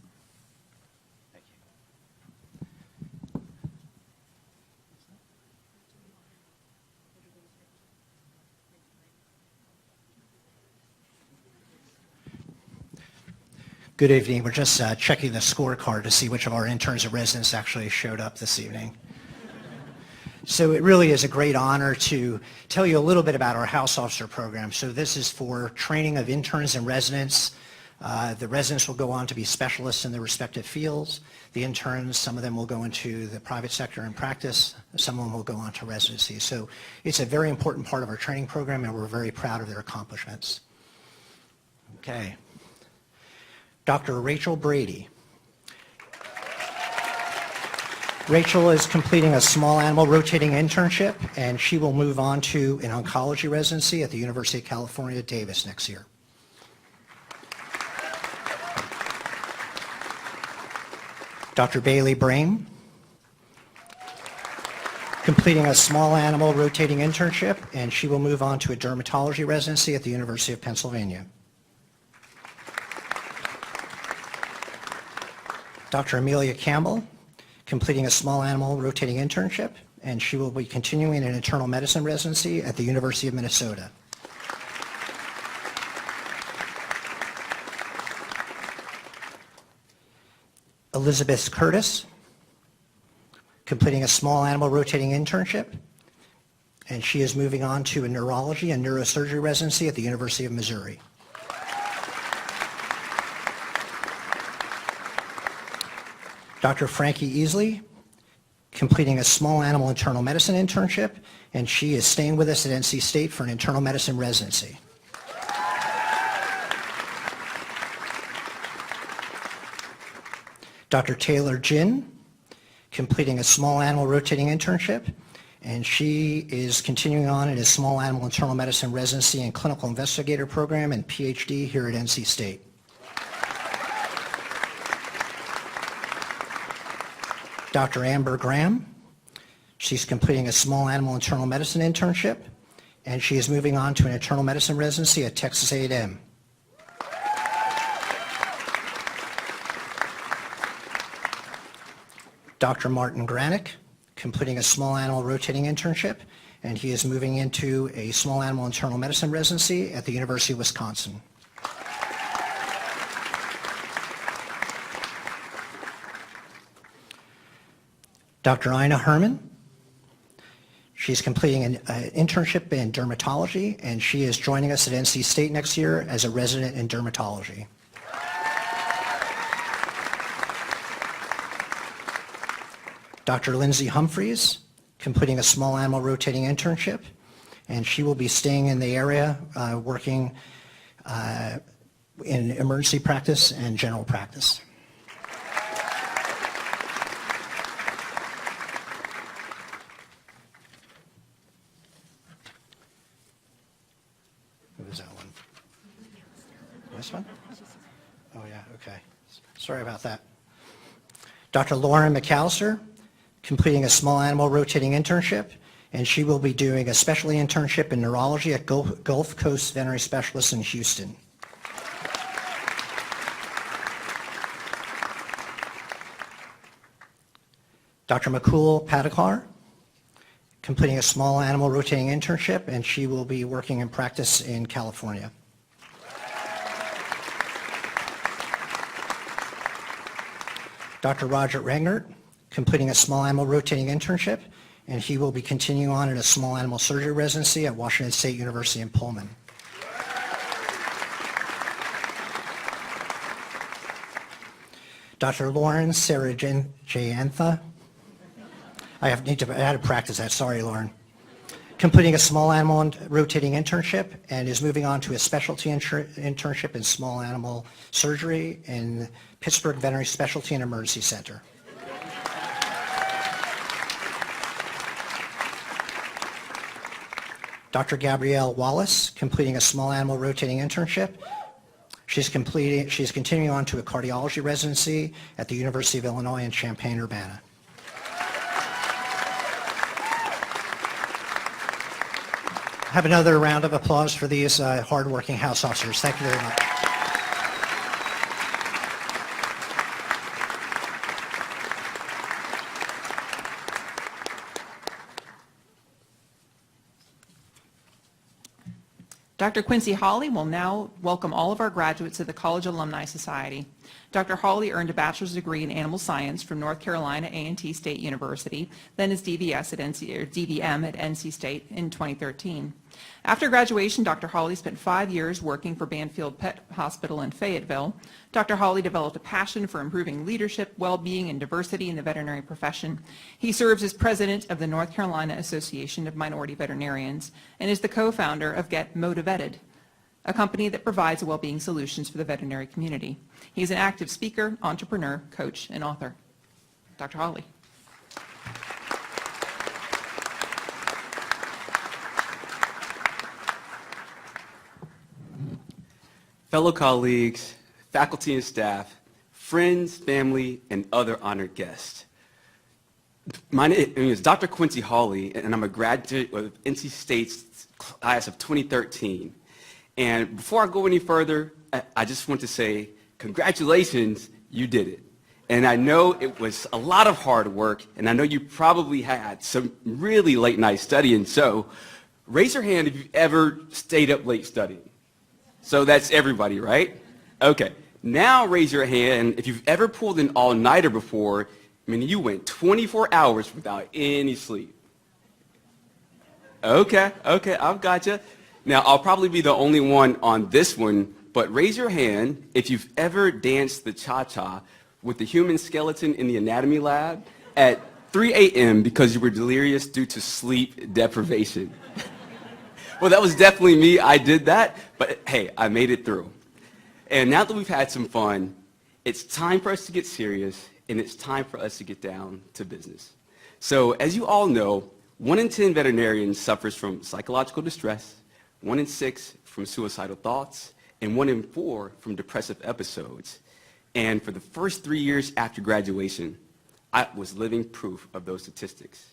Good evening. We're just checking the scorecard to see which of our interns and residents actually showed up this evening. So it really is a great honor to tell you a little bit about our house officer program. So this is for training of interns and residents. The residents will go on to be specialists in their respective fields. The interns, some of them will go into the private sector and practice. Some of them will go on to residency. So it's a very important part of our training program, and we're very proud of their accomplishments. Okay. Dr. Rachel Brady. Rachel is completing a small animal rotating internship, and she will move on to an oncology residency at the University of California, Davis next year. Dr. Bailey Brame, completing a small animal rotating internship, and she will move on to a dermatology residency at the University of Pennsylvania. Dr. Amelia Campbell, completing a small animal rotating internship, and she will be continuing an internal medicine residency at the University of Minnesota. Elizabeth Curtis, completing a small animal rotating internship, and she is moving on to a neurology and neurosurgery residency at the University of Missouri. Dr. Frankie Easley, completing a small animal internal medicine internship, and she is staying with us at NC State for an internal medicine residency. Dr. Taylor Jin, completing a small animal rotating internship, and she is continuing on in a small animal internal medicine residency and clinical investigator program and PhD here at NC State. Dr. Amber Graham, she's completing a small animal internal medicine internship, and she is moving on to an internal medicine residency at Texas A&M. Dr. Martin Granick, completing a small animal rotating internship, and he is moving into a small animal internal medicine residency at the University of Wisconsin. Dr. Ina Herman. She's completing an internship in dermatology, and she is joining us at NC State next year as a resident in dermatology. Dr. Lindsay Humphreys, completing a small animal rotating internship, and she will be staying in the area working in emergency practice and general practice. What was that one? This one? Oh yeah, okay. Sorry about that. Dr. Lauren McAllister, completing a small animal rotating internship, and she will be doing a specialty internship in neurology at Gulf Coast Veterinary Specialists in Houston. Dr. Makul Padakar, completing a small animal rotating internship, and she will be working in practice in California. Dr. Roger Regnert, completing a small animal rotating internship, and he will be continuing on in a small animal surgery residency at Washington State University in Pullman. Dr. Lauren Sarajantha, I had to practice that, sorry Lauren. Completing a small animal rotating internship and is moving on to a specialty internship in small animal surgery in Pittsburgh Veterinary Specialty and Emergency Center. Dr. Gabrielle Wallace, completing a small animal rotating internship. She's continuing on to a cardiology residency at the University of Illinois in Champaign-Urbana. Have another round of applause for these hardworking house officers. Thank you very much. Dr. Quincy Hawley will now welcome all of our graduates to the College Alumni Society. Dr. Hawley earned a bachelor's degree in animal science from North Carolina A&T State University, then his DVM at NC State in 2013. After graduation, Dr. Hawley spent 5 years working for Banfield Pet Hospital in Fayetteville. Dr. Hawley developed a passion for improving leadership, well-being, and diversity in the veterinary profession. He serves as president of the North Carolina Association of Minority Veterinarians and is the co-founder of Get Motivated, a company that provides well-being solutions for the veterinary community. He's an active speaker, entrepreneur, coach, and author. Dr. Hawley. Fellow colleagues, faculty and staff, friends, family, and other honored guests. My name is Dr. Quincy Hawley, and I'm a graduate of NC State's class of 2013. And before I go any further, I just want to say, congratulations, you did it. And I know it was a lot of hard work, and I know you probably had some really late night studying, so raise your hand if you've ever stayed up late studying. So that's everybody, right? Okay. Now raise your hand if you've ever pulled an all-nighter before. I mean, you went 24 hours without any sleep. Okay, I've got you. Now, I'll probably be the only one on this one, but raise your hand if you've ever danced the cha-cha with the human skeleton in the anatomy lab at 3 a.m. because you were delirious due to sleep deprivation. Well, that was definitely me. I did that, but hey, I made it through. And now that we've had some fun, it's time for us to get serious, and it's time for us to get down to business. So as you all know, 1 in 10 veterinarians suffers from psychological distress, 1 in 6 from suicidal thoughts, and 1 in 4 from depressive episodes. And for the first 3 years after graduation, I was living proof of those statistics.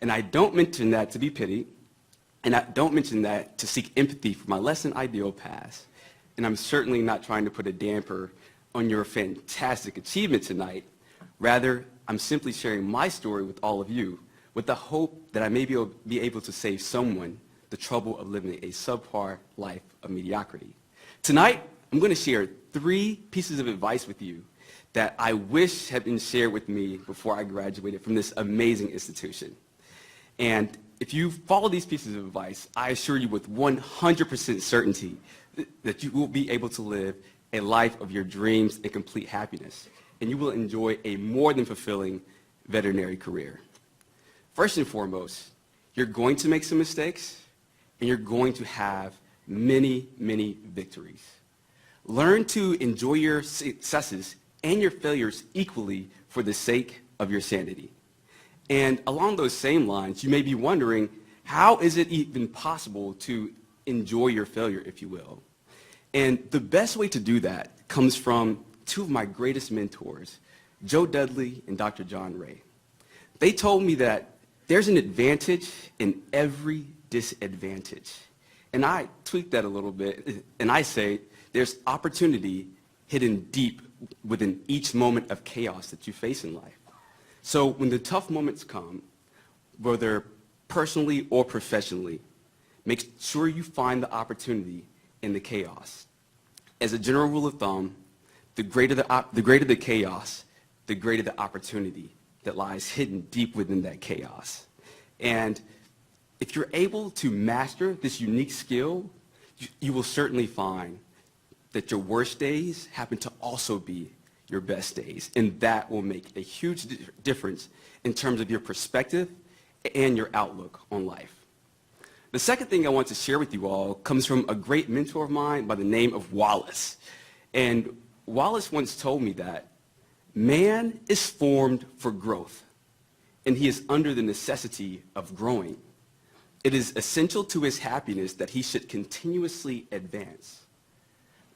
And I don't mention that to be pitied, and I don't mention that to seek empathy for my less than ideal past. And I'm certainly not trying to put a damper on your fantastic achievement tonight. Rather, I'm simply sharing my story with all of you with the hope that I may be able to save someone the trouble of living a subpar life of mediocrity. Tonight, I'm going to share 3 pieces of advice with you that I wish had been shared with me before I graduated from this amazing institution. And if you follow these pieces of advice, I assure you with 100% certainty that you will be able to live a life of your dreams and complete happiness, and you will enjoy a more than fulfilling veterinary career. First and foremost, you're going to make some mistakes, and you're going to have many, many victories. Learn to enjoy your successes and your failures equally for the sake of your sanity. And along those same lines, you may be wondering, how is it even possible to enjoy your failure, if you will? And the best way to do that comes from two of my greatest mentors, Joe Dudley and Dr. John Ray. They told me that there's an advantage in every disadvantage. And I tweak that a little bit, and I say there's opportunity hidden deep within each moment of chaos that you face in life. So when the tough moments come, whether personally or professionally, make sure you find the opportunity in the chaos. As a general rule of thumb, the greater the chaos, the greater the opportunity that lies hidden deep within that chaos. And if you're able to master this unique skill, you will certainly find that your worst days happen to also be your best days. And that will make a huge difference in terms of your perspective and your outlook on life. The second thing I want to share with you all comes from a great mentor of mine by the name of Wallace. And Wallace once told me that man is formed for growth, and he is under the necessity of growing. It is essential to his happiness that he should continuously advance.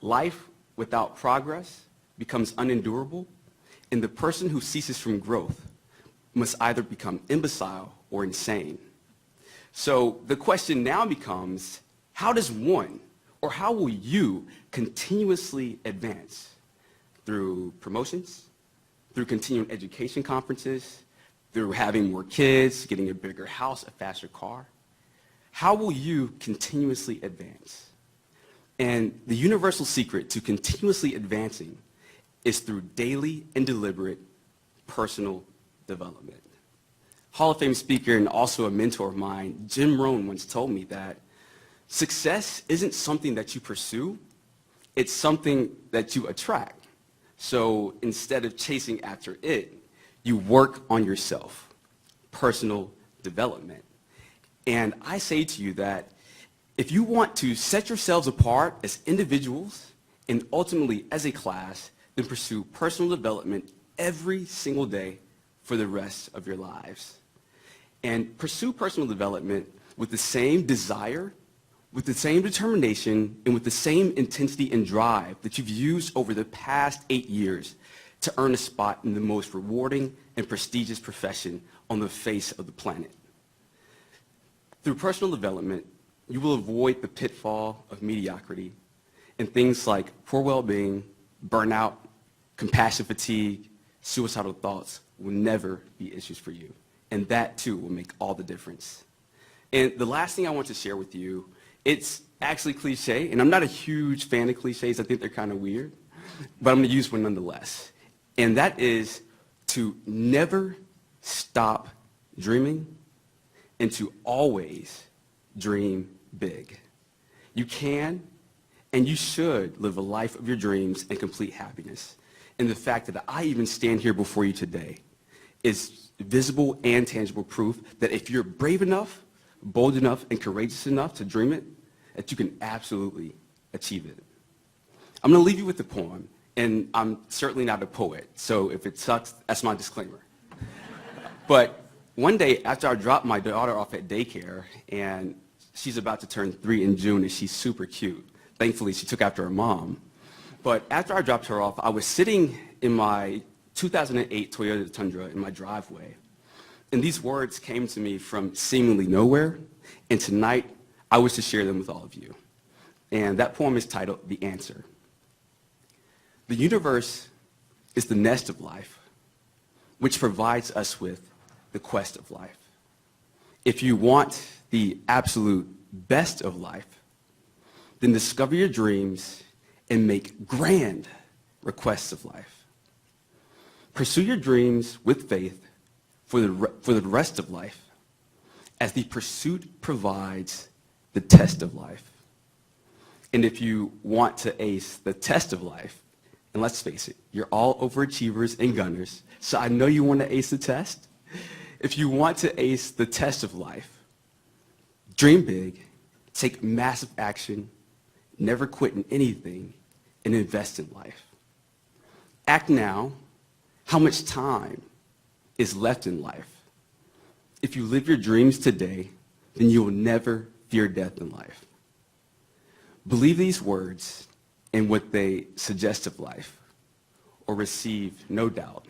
Life without progress becomes unendurable, and the person who ceases from growth must either become imbecile or insane. So the question now becomes, how does one, or how will you continuously advance? Through promotions, through continuing education conferences, through having more kids, getting a bigger house, a faster car? How will you continuously advance? And the universal secret to continuously advancing is through daily and deliberate personal development. Hall of Fame speaker and also a mentor of mine, Jim Rohn, once told me that success isn't something that you pursue, it's something that you attract. So instead of chasing after it, you work on yourself, personal development. And I say to you that if you want to set yourselves apart as individuals and ultimately as a class, then pursue personal development every single day for the rest of your lives. And pursue personal development with the same desire, with the same determination, and with the same intensity and drive that you've used over the past 8 years to earn a spot in the most rewarding and prestigious profession on the face of the planet. Through personal development, you will avoid the pitfall of mediocrity and things like poor well-being, burnout, compassion fatigue, suicidal thoughts will never be issues for you. And that too will make all the difference. And the last thing I want to share with you, it's actually cliche, and I'm not a huge fan of cliches. I think they're kind of weird, but I'm going to use one nonetheless. And that is to never stop dreaming and to always dream big. You can and you should live a life of your dreams and complete happiness. And the fact that I even stand here before you today is visible and tangible proof that if you're brave enough, bold enough, and courageous enough to dream it, that you can absolutely achieve it. I'm going to leave you with a poem, and I'm certainly not a poet, so if it sucks, that's my disclaimer. But one day, after I dropped my daughter off at daycare, and she's about to turn 3 in June, and she's super cute. Thankfully, she took after her mom. But after I dropped her off, I was sitting in my 2008 Toyota Tundra in my driveway, and these words came to me from seemingly nowhere, and tonight, I wish to share them with all of you. And that poem is titled, The Answer. The universe is the nest of life, which provides us with the quest of life. If you want the absolute best of life, then discover your dreams and make grand requests of life. Pursue your dreams with faith for the rest of life, as the pursuit provides the test of life. And if you want to ace the test of life, and let's face it, you're all overachievers and gunners, so I know you want to ace the test. If you want to ace the test of life, dream big, take massive action, never quit in anything, and invest in life. Act now. How much time is left in life? If you live your dreams today, then you will never fear death in life. Believe these words and what they suggest of life, or receive no doubt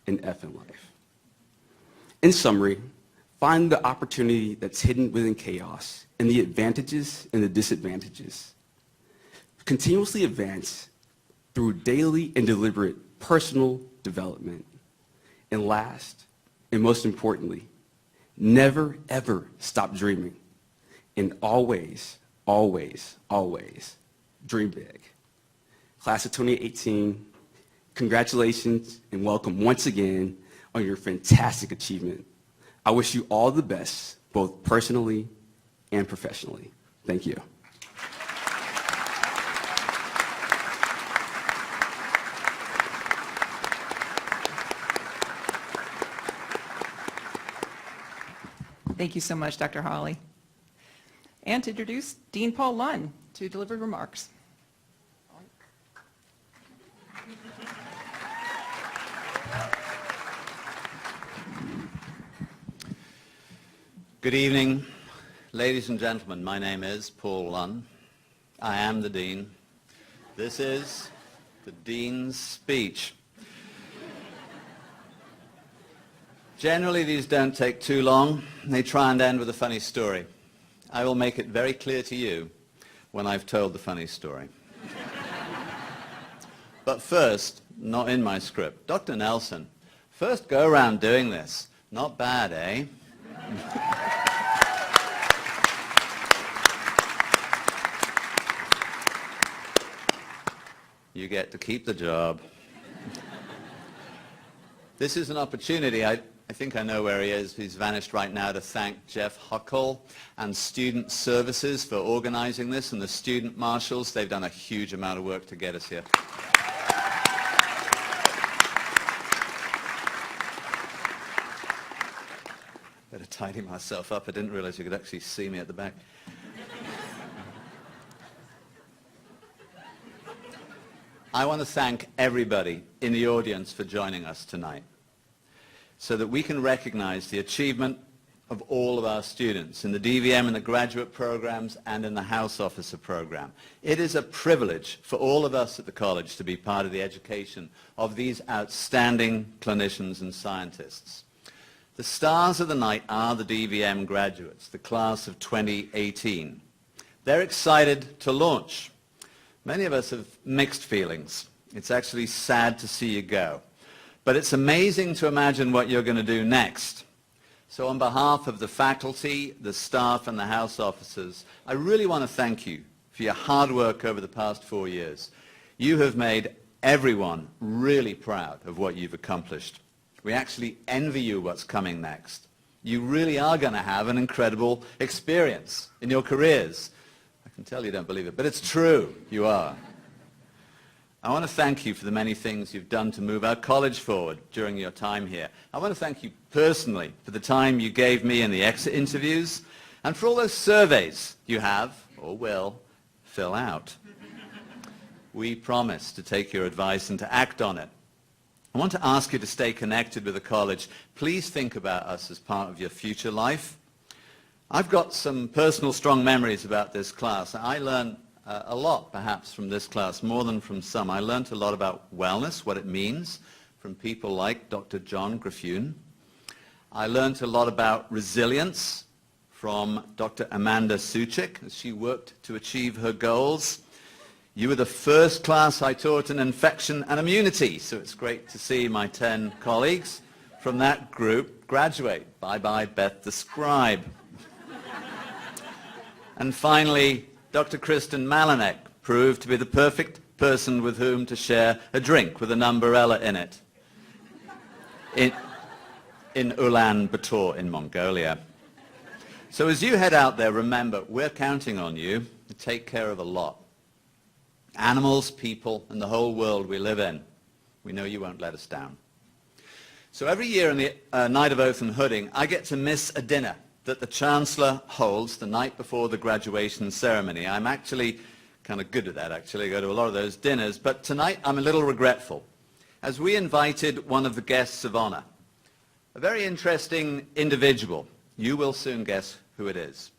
an F in life. In summary, find the opportunity that's hidden within chaos and the advantages and the disadvantages. Continuously advance through daily and deliberate personal development. And last, and most importantly, never ever stop dreaming. And always, always, always dream big. Class of 2018, congratulations and welcome once again on your fantastic achievement. I wish you all the best, both personally and professionally. Thank you. Thank you so much, Dr. Hawley. And to introduce Dean Paul Lunn to deliver remarks. Good evening, ladies and gentlemen. My name is Paul Lunn. I am the Dean. This is the Dean's speech. Generally, these don't take too long. They try and end with a funny story. I will make it very clear to you when I've told the funny story. But first, not in my script, Dr. Nelson, first go around doing this. Not bad, eh? You get to keep the job. This is an opportunity, I think I know where he is. He's vanished right now, to thank Jeff Huckle and Student Services for organizing this, and the student marshals. They've done a huge amount of work to get us here. Better tidy myself up. I didn't realize you could actually see me at the back. I want to thank everybody in the audience for joining us tonight, so that we can recognize the achievement of all of our students in the DVM and the graduate programs and in the House Officer program. It is a privilege for all of us at the college to be part of the education of these outstanding clinicians and scientists. The stars of the night are the DVM graduates, the class of 2018. They're excited to launch. Many of us have mixed feelings. It's actually sad to see you go. But it's amazing to imagine what you're going to do next. So on behalf of the faculty, the staff, and the House officers, I really want to thank you for your hard work over the past 4 years. You have made everyone really proud of what you've accomplished. We actually envy you what's coming next. You really are going to have an incredible experience in your careers. I can tell you don't believe it, but it's true. You are. I want to thank you for the many things you've done to move our college forward during your time here. I want to thank you personally for the time you gave me in the exit interviews and for all those surveys you have, or will, fill out. We promise to take your advice and to act on it. I want to ask you to stay connected with the college. Please think about us as part of your future life. I've got some personal strong memories about this class. I learned a lot, perhaps, from this class, more than from some. I learned a lot about wellness, what it means, from people like Dr. John Griffune. I learned a lot about resilience from Dr. Amanda Suchik as she worked to achieve her goals. You were the first class I taught in infection and immunity, so it's great to see my 10 colleagues from that group graduate. Bye-bye, Beth the Scribe. And finally, Dr. Kristen Malinek proved to be the perfect person with whom to share a drink with an umbrella in it. in Ulaanbaatar in Mongolia. So as you head out there, remember, we're counting on you to take care of a lot. Animals, people, and the whole world we live in. We know you won't let us down. So every year on the night of oath and hooding, I get to miss a dinner that the Chancellor holds the night before the graduation ceremony. I'm actually kind of good at that, actually. I go to a lot of those dinners. But tonight I'm a little regretful, as we invited one of the guests of honor, a very interesting individual. You will soon guess who it is.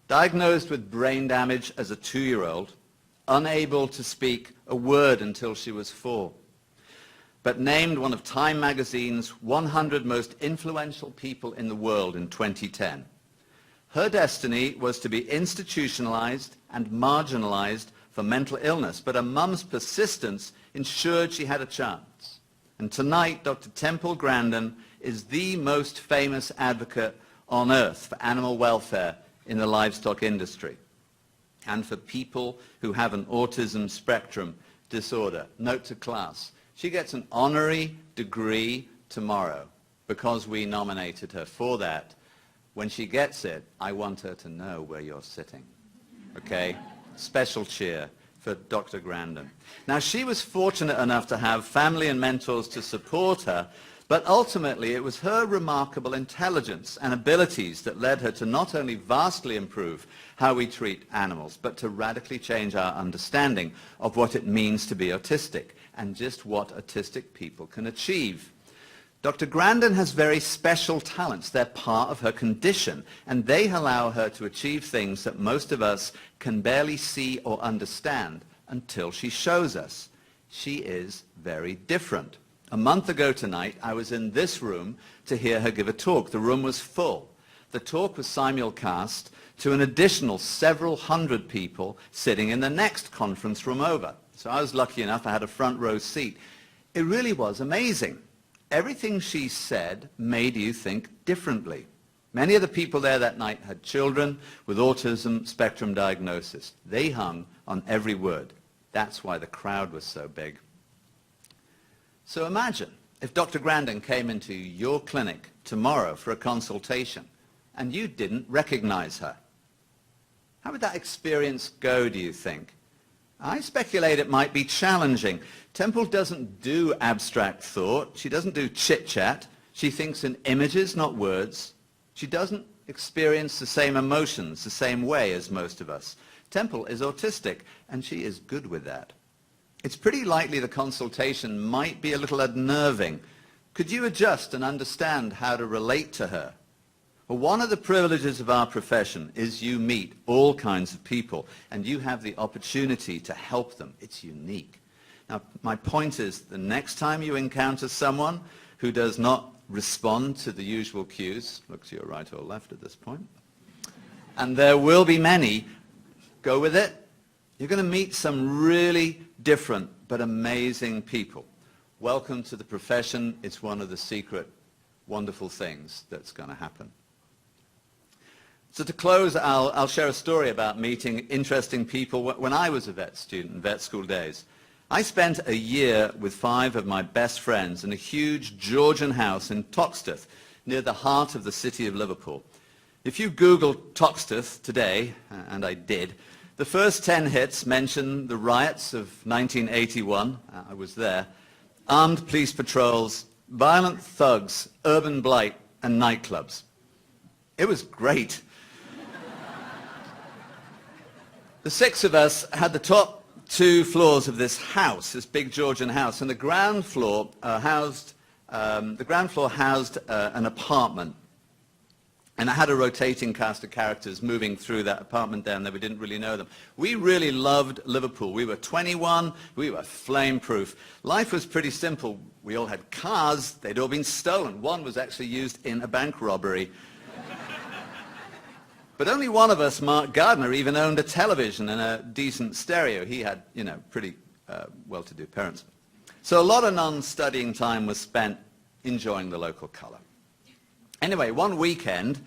Diagnosed with brain damage as a 2-year-old, unable to speak a word until she was 4, but named one of Time magazine's 100 most influential people in the world in 2010. Her destiny was to be institutionalized and marginalized for mental illness, but her mum's persistence ensured she had a chance. And tonight, Dr. Temple Grandin is the most famous advocate on earth for animal welfare in the livestock industry and for people who have an autism spectrum disorder. Note to class, she gets an honorary degree tomorrow because we nominated her for that. When she gets it, I want her to know where you're sitting. Okay? Special cheer for Dr. Grandin. Now, she was fortunate enough to have family and mentors to support her, but ultimately it was her remarkable intelligence and abilities that led her to not only vastly improve how we treat animals, but to radically change our understanding of what it means to be autistic and just what autistic people can achieve. Dr. Grandin has very special talents. They're part of her condition, and they allow her to achieve things that most of us can barely see or understand until she shows us. She is very different. A month ago tonight, I was in this room to hear her give a talk. The room was full. The talk was simulcast to an additional several hundred people sitting in the next conference room over. So I was lucky enough, I had a front row seat. It really was amazing. Everything she said made you think differently. Many of the people there that night had children with autism spectrum diagnosis. They hung on every word. That's why the crowd was so big. So imagine if Dr. Grandin came into your clinic tomorrow for a consultation and you didn't recognize her. How would that experience go, do you think? I speculate it might be challenging. Temple doesn't do abstract thought. She doesn't do chit-chat. She thinks in images, not words. She doesn't experience the same emotions the same way as most of us. Temple is autistic, and she is good with that. It's pretty likely the consultation might be a little unnerving. Could you adjust and understand how to relate to her? Well, one of the privileges of our profession is you meet all kinds of people, and you have the opportunity to help them. It's unique. Now, my point is, the next time you encounter someone who does not respond to the usual cues, look to your right or left at this point, and there will be many, go with it. You're going to meet some really different but amazing people. Welcome to the profession. It's one of the secret, wonderful things that's going to happen. So to close, I'll share a story about meeting interesting people when I was a vet student, vet school days. I spent a year with 5 of my best friends in a huge Georgian house in Toxteth, near the heart of the city of Liverpool. If you Google Toxteth today, and I did, the first 10 hits mention the riots of 1981, I was there, armed police patrols, violent thugs, urban blight, and nightclubs. It was great. The 6 of us had the top 2 floors of this house, this big Georgian house, and the ground floor housed an apartment. And I had a rotating cast of characters moving through that apartment down there. We didn't really know them. We really loved Liverpool. We were 21. We were flame-proof. Life was pretty simple. We all had cars. They'd all been stolen. One was actually used in a bank robbery. But only one of us, Mark Gardner, even owned a television and a decent stereo. He had, pretty well-to-do parents. So a lot of non-studying time was spent enjoying the local color. Anyway, one weekend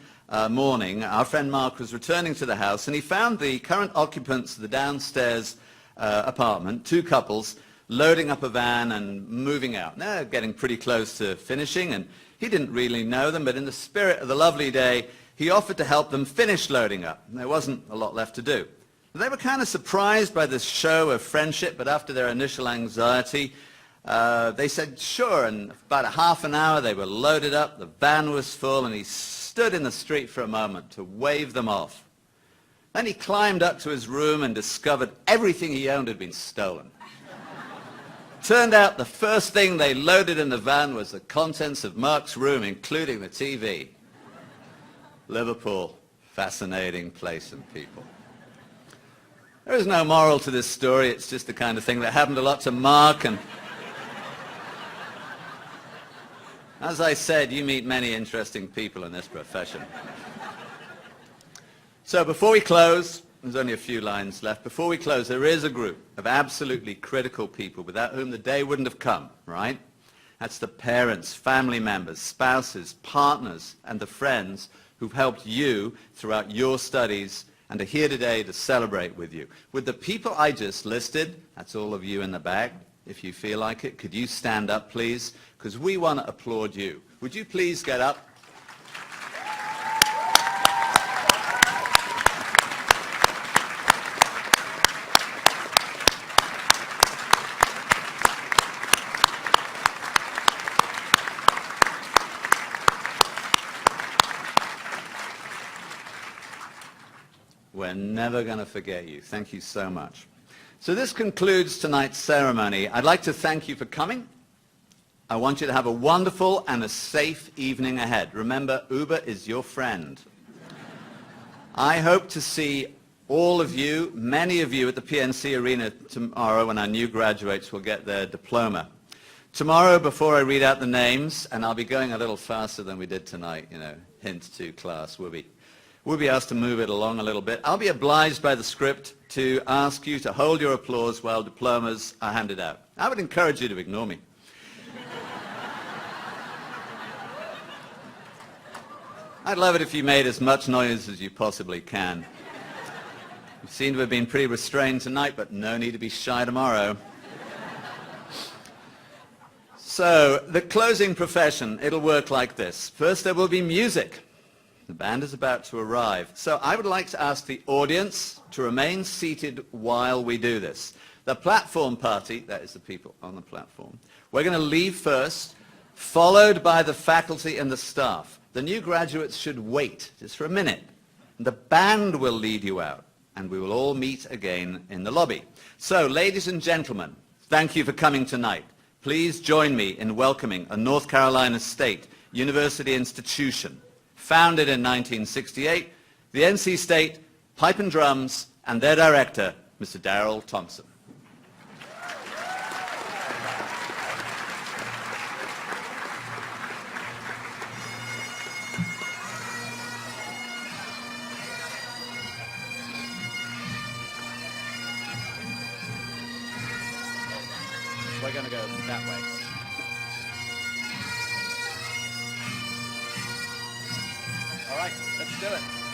morning, our friend Mark was returning to the house, and he found the current occupants of the downstairs apartment, 2 couples, loading up a van and moving out. They're getting pretty close to finishing, and he didn't really know them, but in the spirit of the lovely day, he offered to help them finish loading up. There wasn't a lot left to do. They were kind of surprised by this show of friendship, but after their initial anxiety, they said sure, and about a half an hour they were loaded up, the van was full, and he stood in the street for a moment to wave them off. Then he climbed up to his room and discovered everything he owned had been stolen. Turned out the first thing they loaded in the van was the contents of Mark's room, including the TV. Liverpool, fascinating place and people. There is no moral to this story. It's just the kind of thing that happened a lot to Mark. And as I said, you meet many interesting people in this profession. So before we close, there's only a few lines left. Before we close, there is a group of absolutely critical people without whom the day wouldn't have come, right? That's the parents, family members, spouses, partners, and the friends who've helped you throughout your studies and are here today to celebrate with you. With the people I just listed, that's all of you in the back, if you feel like it, could you stand up, please? Because we want to applaud you. Would you please get up? We're never going to forget you. Thank you so much. So this concludes tonight's ceremony. I'd like to thank you for coming. I want you to have a wonderful and a safe evening ahead. Remember, Uber is your friend. I hope to see all of you, many of you, at the PNC Arena tomorrow when our new graduates will get their diploma. Tomorrow, before I read out the names, and I'll be going a little faster than we did tonight, hint to class, We'll be asked to move it along a little bit. I'll be obliged by the script to ask you to hold your applause while diplomas are handed out. I would encourage you to ignore me. I'd love it if you made as much noise as you possibly can. You seem to have been pretty restrained tonight, but no need to be shy tomorrow. So, the closing profession, it'll work like this. First, there will be music. The band is about to arrive. So I would like to ask the audience to remain seated while we do this. The platform party, that is the people on the platform, we're going to leave first, followed by the faculty and the staff. The new graduates should wait just for a minute. The band will lead you out, and we will all meet again in the lobby. So, ladies and gentlemen, thank you for coming tonight. Please join me in welcoming a North Carolina State University institution, founded in 1968, the NC State Pipe and Drums, and their director, Mr. Darrell Thompson. We're going to go that way. All right, let's do it.